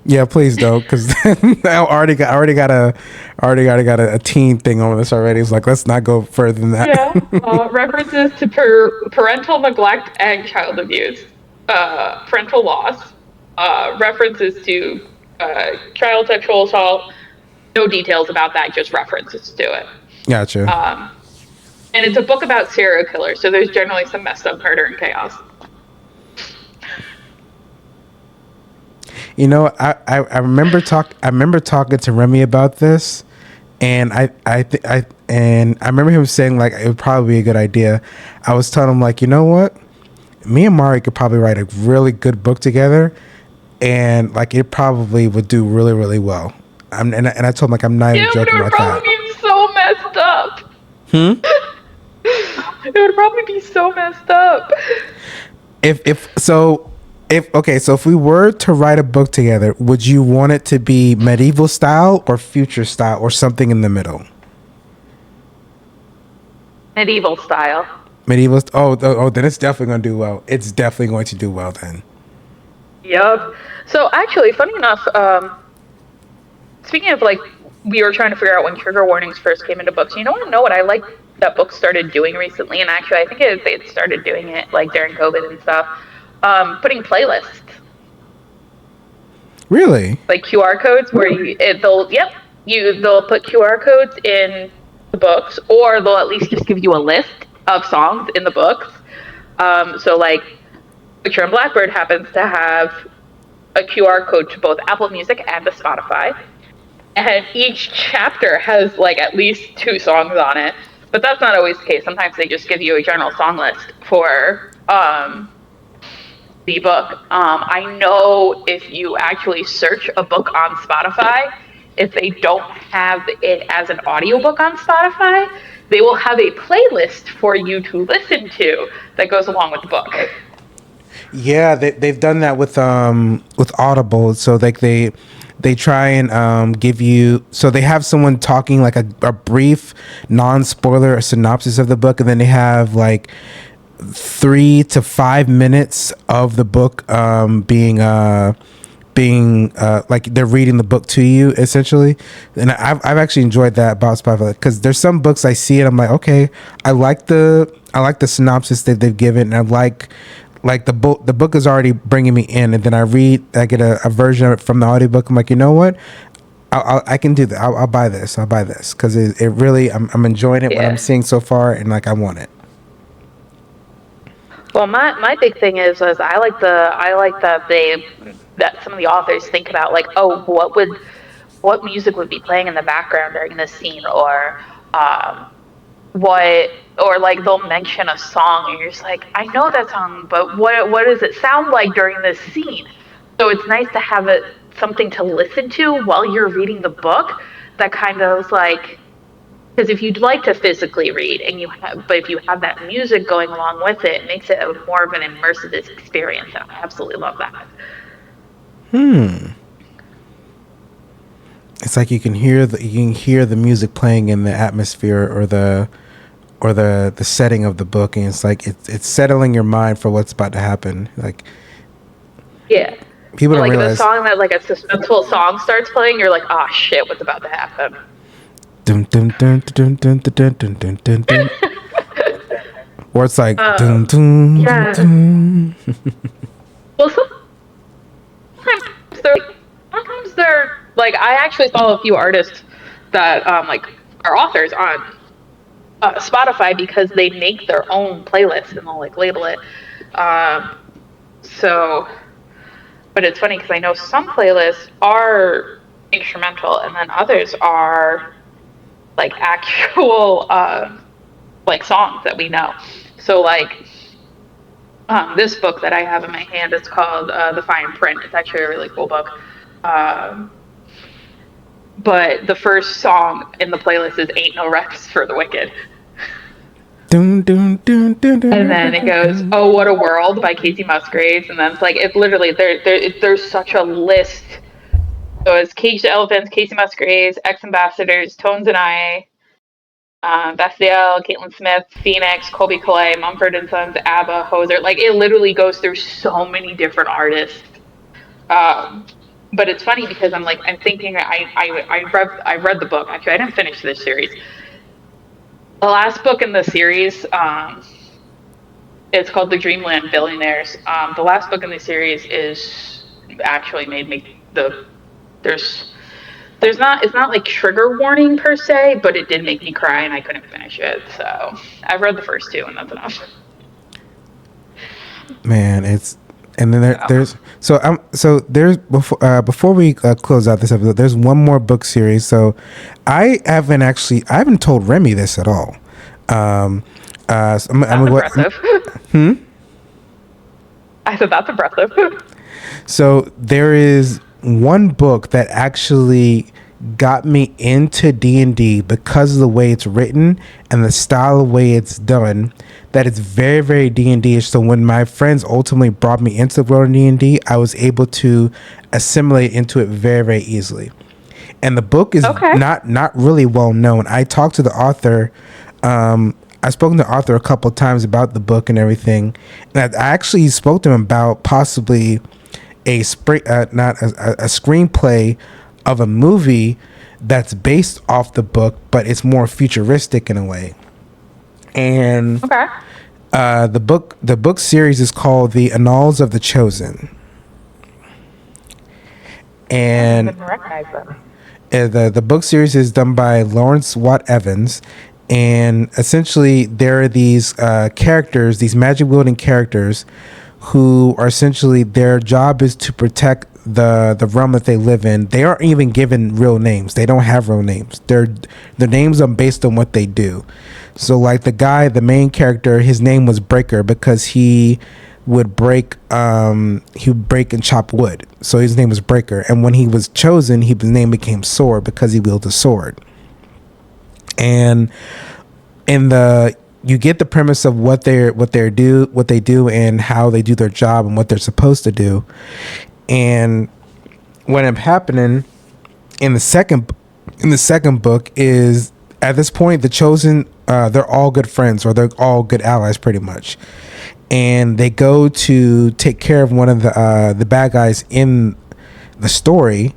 S1: Yeah, please don't, because I already got a teen thing on this already. It's like, let's not go further than that.
S2: Yeah, references to parental neglect and child abuse, parental loss, references to child sexual assault. No details about that, just references to it.
S1: Gotcha.
S2: And it's a book about serial killers, so there's generally some messed up murder and chaos.
S1: You know, I remember talking to Remy about this, and I remember him saying like it would probably be a good idea. I was telling him like, you know what, me and Mari could probably write a really good book together, and like it probably would do really, really well. And I told him like I'm not even joking about that.
S2: It would probably be so messed up. It would probably be so messed up.
S1: If we were to write a book together, would you want it to be medieval style or future style or something in the middle?
S2: Medieval style.
S1: Oh, then it's definitely going to do well. It's definitely going to do well then.
S2: Yup. So actually, funny enough, speaking of like, we were trying to figure out when trigger warnings first came into books. You know what I like that books started doing recently, and actually I think they had started doing it like during COVID and stuff. Putting playlists.
S1: Really?
S2: Like QR codes where they'll put QR codes in the books, or they'll at least just give you a list of songs in the books. So like Butcher and Blackbird happens to have a QR code to both Apple Music and to Spotify. And each chapter has like at least 2 songs on it. But that's not always the case. Sometimes they just give you a general song list for the book. I know if you actually search a book on Spotify, if they don't have it as an audiobook on Spotify, they will have a playlist for you to listen to that goes along with the book.
S1: Yeah, they've done that with Audible. So like they try and give you, so they have someone talking like a brief non-spoiler synopsis of the book, and then they have like 3 to 5 minutes of the book being like they're reading the book to you essentially. And I've actually enjoyed that about Spotify, because there's some books I see and I'm like, okay, I like the synopsis that they've given, and I like the book is already bringing me in, and then I get a version of it from the audiobook. I'm like, you know what, I can do that. I'll buy this because it really, I'm enjoying it. What I'm seeing so far, and like I want it.
S2: Well, my big thing is I like that some of the authors think about like, oh, what music would be playing in the background during this scene, or like they'll mention a song and you're just like, I know that song, but what does it sound like during this scene? So it's nice to have something to listen to while you're reading the book that kind of like, because if you'd like to physically read but if you have that music going along with it, it makes it more of an immersive experience. And I absolutely love that.
S1: It's like you can hear the music playing in the atmosphere or the setting of the book, and it's like it's settling your mind for what's about to happen. Like,
S2: yeah,
S1: people don't
S2: like
S1: realize
S2: the song that like a suspenseful song starts playing, you're like, oh shit, what's about to happen?
S1: Dun, dun, dun, dun, dun, dun, dun, dun, dun, dun. Or it's like dun, dun,
S2: yeah.
S1: dun.
S2: Well, sometimes they're like, I actually follow a few artists that like are authors on Spotify because they make their own playlist and they'll like label it. So, but it's funny because I know some playlists are instrumental and then others are like actual like songs that we know. So like this book that I have in my hand is called The Fine Print. It's actually a really cool book. But the first song in the playlist is Ain't No Rest for the Wicked.
S1: Dun, dun, dun, dun, dun,
S2: And then it goes, Oh, What a World by Casey Musgraves. And then it's like, it's literally, there's such a list. So it's Cage the Elephants, Casey Musgraves, Ex Ambassadors, Tones and I, Bastielle, Caitlin Smith, Phoenix, Colby Calais, Mumford and Sons, ABBA, Hoser. Like, it literally goes through so many different artists. But it's funny because I'm thinking, I read the book. Actually, I didn't finish this series. The last book in the series, it's called The Dreamland Billionaires. The last book in the series is actually made me it's not like trigger warning per se, but it did make me cry and I couldn't finish it. So I've read the first two and that's enough.
S1: Man, and then there's before we close out this episode, there's one more book series. So I haven't told Remy this at all. So
S2: that's impressive. I said that's impressive.
S1: So there is one book that actually got me into D&D because of the way it's written and the style of way it's done, that it's very, very D&D-ish. So when my friends ultimately brought me into the world of D&D, I was able to assimilate into it very, very easily. And the book is not really well known. I talked to the author. I've spoken to the author a couple of times about the book and everything. And I actually spoke to him about possibly a screenplay of a movie that's based off the book, but it's more futuristic in a way. And the book series is called The Annals of the Chosen. And
S2: I didn't recognize them.
S1: The book series is done by Lawrence Watt Evans, and essentially there are these characters, these magic wielding characters, who are essentially, their job is to protect the realm that they live in. They aren't even given real names. They don't have real names. Their names are based on what they do. So like the main character, his name was Breaker because he would break and chop wood. So his name was Breaker. And when he was chosen, his name became Sword because he wielded a sword. And you get the premise of what they do and how they do their job and what they're supposed to do. And what ended up happening in the second book is, at this point, the Chosen, they're all good friends, or they're all good allies pretty much. And they go to take care of one of the bad guys in the story.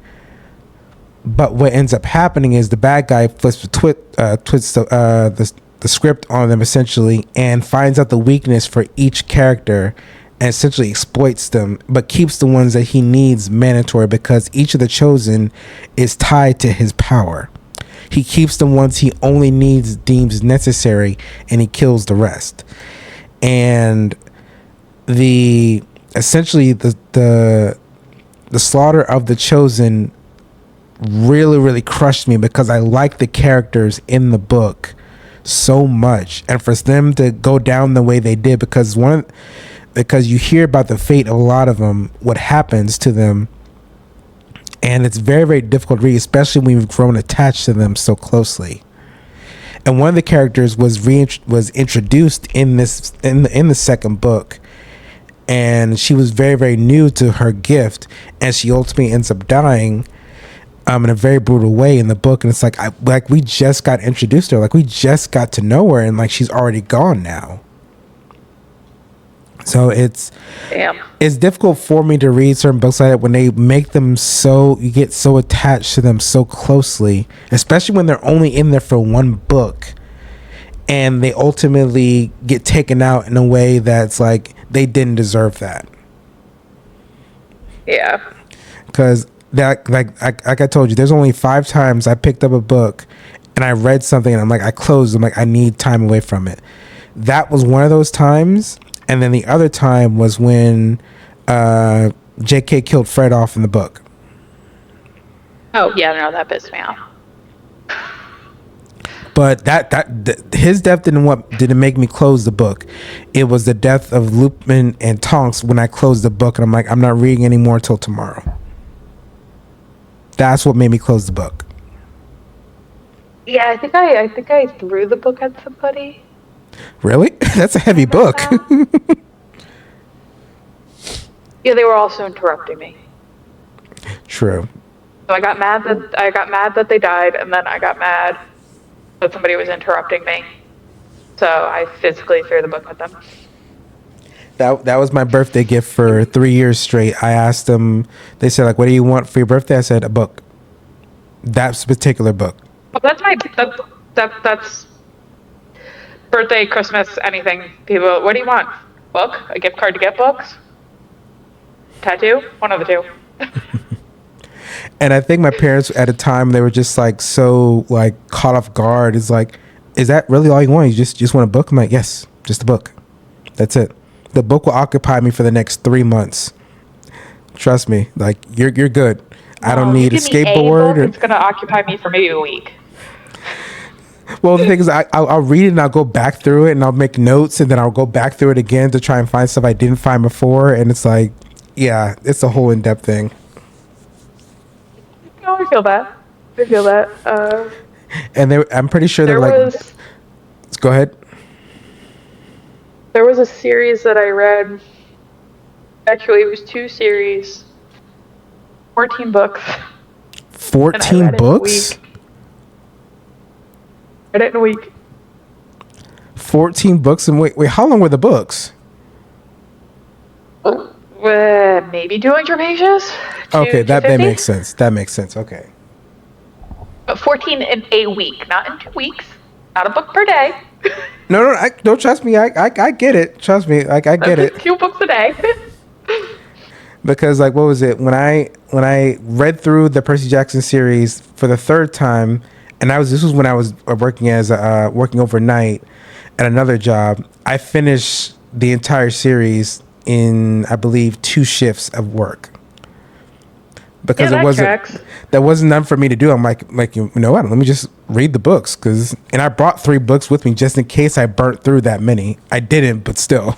S1: But what ends up happening is the bad guy twists the script on them essentially, and finds out the weakness for each character and essentially exploits them, but keeps the ones that he needs mandatory because each of the Chosen is tied to his power. He keeps the ones he only deems necessary, and he kills the rest. And the slaughter of the Chosen really, really crushed me because I like the characters in the book so much, and for them to go down the way they did, because you hear about the fate of a lot of them, what happens to them, and it's very, very difficult to read, especially when you've grown attached to them so closely. And one of the characters was introduced in the second book, and she was very, very new to her gift, and she ultimately ends up dying in a very brutal way in the book. And it's like we just got introduced to her, like we just got to know her, and like she's already gone now. So it's difficult for me to read certain books like that when they make them so, you get so attached to them so closely, especially when they're only in there for one book and they ultimately get taken out in a way that's like they didn't deserve that.
S2: Yeah.
S1: Because that, like I told you, there's only 5 times I picked up a book and I read something and I'm like, I closed, I'm like, I need time away from it. That was one of those times. And then the other time was when JK killed Fred off in the book.
S2: Oh, yeah, no, that pissed me off.
S1: But his death didn't make me close the book. It was the death of Lupin and Tonks when I closed the book, and I'm like, I'm not reading anymore until tomorrow. That's what made me close the book.
S2: Yeah, I think I threw the book at somebody.
S1: Really? That's a heavy book.
S2: Yeah, they were also interrupting me.
S1: True.
S2: So I got mad that they died, and then I got mad that somebody was interrupting me. So I physically threw the book at them.
S1: That was my birthday gift for 3 years straight. I asked them, they said, like, what do you want for your birthday? I said, a book. That particular book.
S2: Well, that's birthday, Christmas, anything. People, what do you want? Book? A gift card to get books? Tattoo? One of the two.
S1: And I think my parents at a time, they were just like so like caught off guard. It's like, is that really all you want? You just want a book? I'm like, yes, just a book. That's it. The book will occupy me for the next 3 months. Trust me. Like you're good. I don't need a skateboard.
S2: It's gonna occupy me for maybe a week.
S1: Well, the thing is, I'll read it and I'll go back through it and I'll make notes and then I'll go back through it again to try and find stuff I didn't find before. And it's like, yeah, it's a whole in-depth thing.
S2: No, I feel that.
S1: And I'm pretty sure they're like, go ahead.
S2: There was a series that I read. Actually, it was 2 series. 14 books.
S1: 14 books?
S2: I read it in a week.
S1: 14 books? And wait, how long were the books?
S2: Maybe 200 pages.
S1: Okay, that makes sense. That makes sense. Okay.
S2: But 14 in a week, not in 2 weeks. Not a book per day.
S1: No, don't trust me. I get it. Trust me, I get it.
S2: 2 books a day.
S1: Because like, what was it when I read through the Percy Jackson series for the 3rd time, and this was when I was working overnight at another job. I finished the entire series in, I believe, 2 shifts of work. Because there wasn't none for me to do. I'm like, you know what? Let me just read the books. And I brought 3 books with me just in case I burnt through that many. I didn't, but still.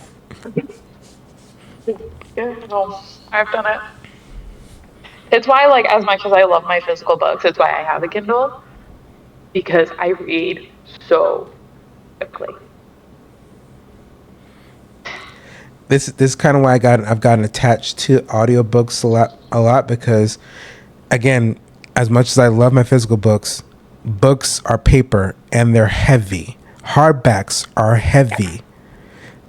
S2: Yeah, no, I've done it. It's why, like, as much as I love my physical books, it's why I have a Kindle. Because I read so quickly.
S1: This is kind of why I've gotten attached to audiobooks a lot because, again, as much as I love my physical books are paper and they're heavy. Hardbacks are heavy.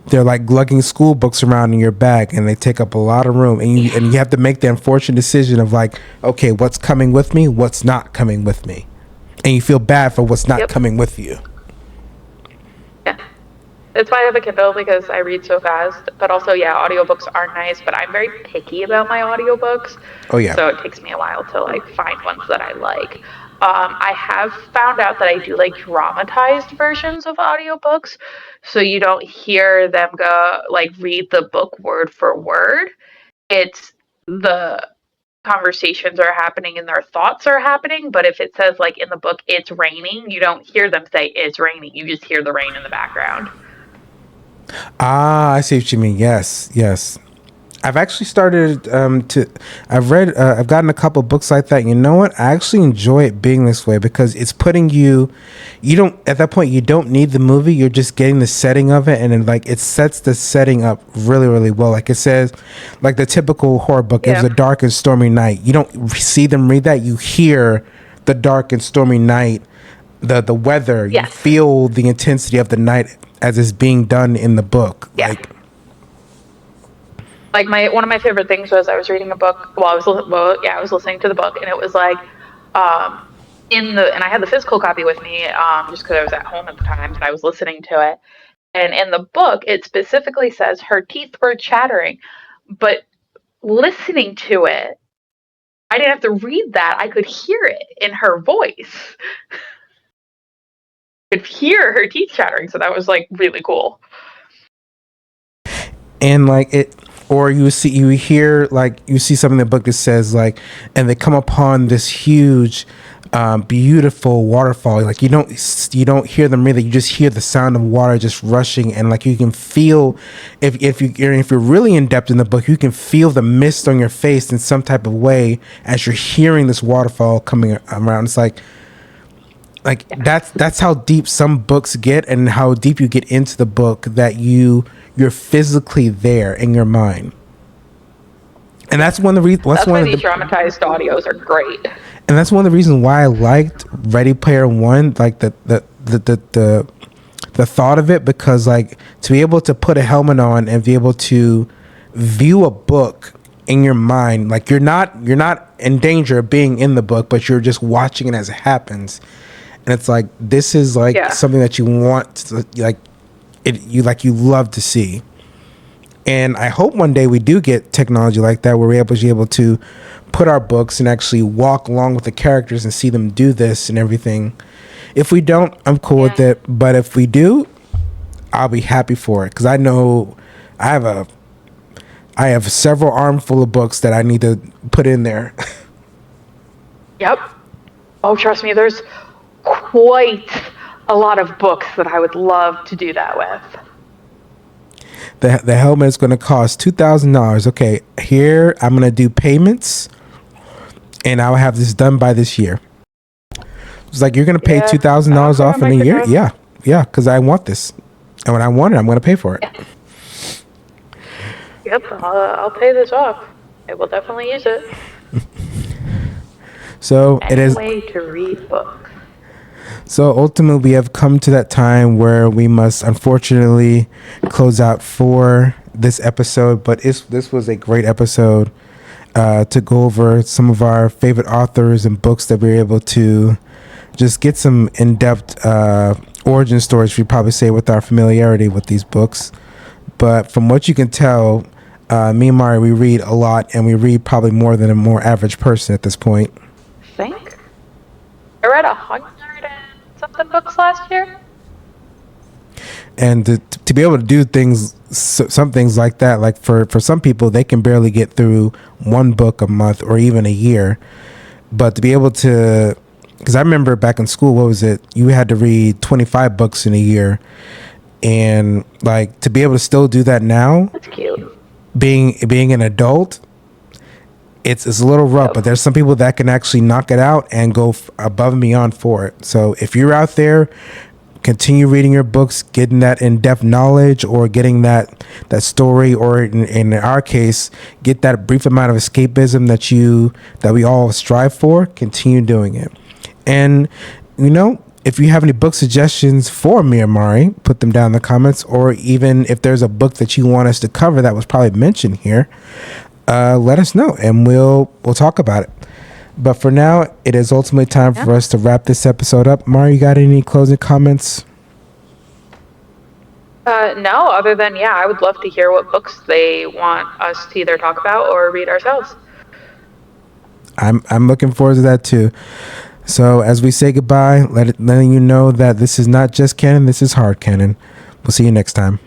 S1: They're like lugging school books around in your bag and they take up a lot of room, and you have to make the unfortunate decision of like, okay, what's coming with me, what's not coming with me, and you feel bad for what's not coming with you.
S2: That's why I have a Kindle, because I read so fast. But also, yeah, audiobooks are nice, but I'm very picky about my audiobooks.
S1: Oh, yeah.
S2: So it takes me a while to, like, find ones that I like. I have found out that I do like dramatized versions of audiobooks. So you don't hear them read the book word for word. It's the conversations are happening and their thoughts are happening. But if it says, like, in the book, it's raining, you don't hear them say it's raining. You just hear the rain in the background.
S1: Ah, I see what you mean. Yes. I've actually started I've gotten a couple books like that. You know what? I actually enjoy it being this way because it's putting you don't, at that point, you don't need the movie. You're just getting the setting of it. And then like it sets the setting up really, really well. Like it says, like the typical horror book, it's a dark and stormy night. You don't see them read that. You hear the dark and stormy night, the weather.
S2: Yes.
S1: You feel the intensity of the night as it's being done in the book.
S2: Yeah. Like one of my favorite things was I was reading a book. I was listening to the book, and it was like, and I had the physical copy with me, just because I was at home at the time, and I was listening to it. And in the book, it specifically says her teeth were chattering, but listening to it, I didn't have to read that. I could hear it in her voice. I could hear her teeth chattering, so that was like really cool.
S1: And like it. Or you see something in the book that says like, and they come upon this huge, beautiful waterfall. Like you don't hear them really. You just hear the sound of water just rushing, and like you can feel, if you're really in depth in the book, you can feel the mist on your face in some type of way as you're hearing this waterfall coming around. It's like that's how deep some books get, and how deep you get into the book that you're physically there in your mind. And that's one of the reasons.
S2: That's why these dramatized audios are great.
S1: And that's one of the reasons why I liked Ready Player One, like the thought of it, because like to be able to put a helmet on and be able to view a book in your mind, like you're not in danger of being in the book, but you're just watching it as it happens. And it's like, this is like something that you want to, you love to see. And I hope one day we do get technology like that where we're able to put our books and actually walk along with the characters and see them do this and everything. If we don't, I'm cool with it. But if we do, I'll be happy for it, because I know I have several armful of books that I need to put in there.
S2: Yep. Oh, trust me, there's quite a lot of books that I would love to do that with.
S1: The helmet is going to cost $2,000. Okay, here I'm going to do payments, and I'll have this done by this year. It's like, you're going to pay $2,000 off in a year? Yeah, because I want this, and when I want it, I'm going to pay for it.
S2: Yep, I'll pay this off. I will definitely use it.
S1: So it is
S2: way to read books.
S1: So ultimately, we have come to that time where we must unfortunately close out for this episode. But this was a great episode to go over some of our favorite authors and books that we were able to just get some in-depth origin stories, we probably say, with our familiarity with these books. But from what you can tell, me and Mari, we read a lot, and we read probably more than a more average person at this point.
S2: I think I read 100 something books last year,
S1: and to be able to do things, some things like that, like for some people, they can barely get through one book a month or even a year. But to be able to, because I remember back in school, what was it, you had to read 25 books in a year, and like to be able to still do that now,
S2: that's cute.
S1: Being an adult, it's a little rough, but there's some people that can actually knock it out and go above and beyond for it. So if you're out there, continue reading your books, getting that in-depth knowledge, or getting that story, or in our case, get that brief amount of escapism that we all strive for. Continue doing it. And if you have any book suggestions for me or Mari, put them down in the comments, or even if there's a book that you want us to cover that was probably mentioned here, let us know, and we'll talk about it. But for now, it is ultimately time for us to wrap this episode up. Mari, you got any closing comments?
S2: No, other than I would love to hear what books they want us to either talk about or read ourselves.
S1: I'm looking forward to that too. So as we say goodbye, letting you know that this is not just canon, this is hard canon. We'll see you next time.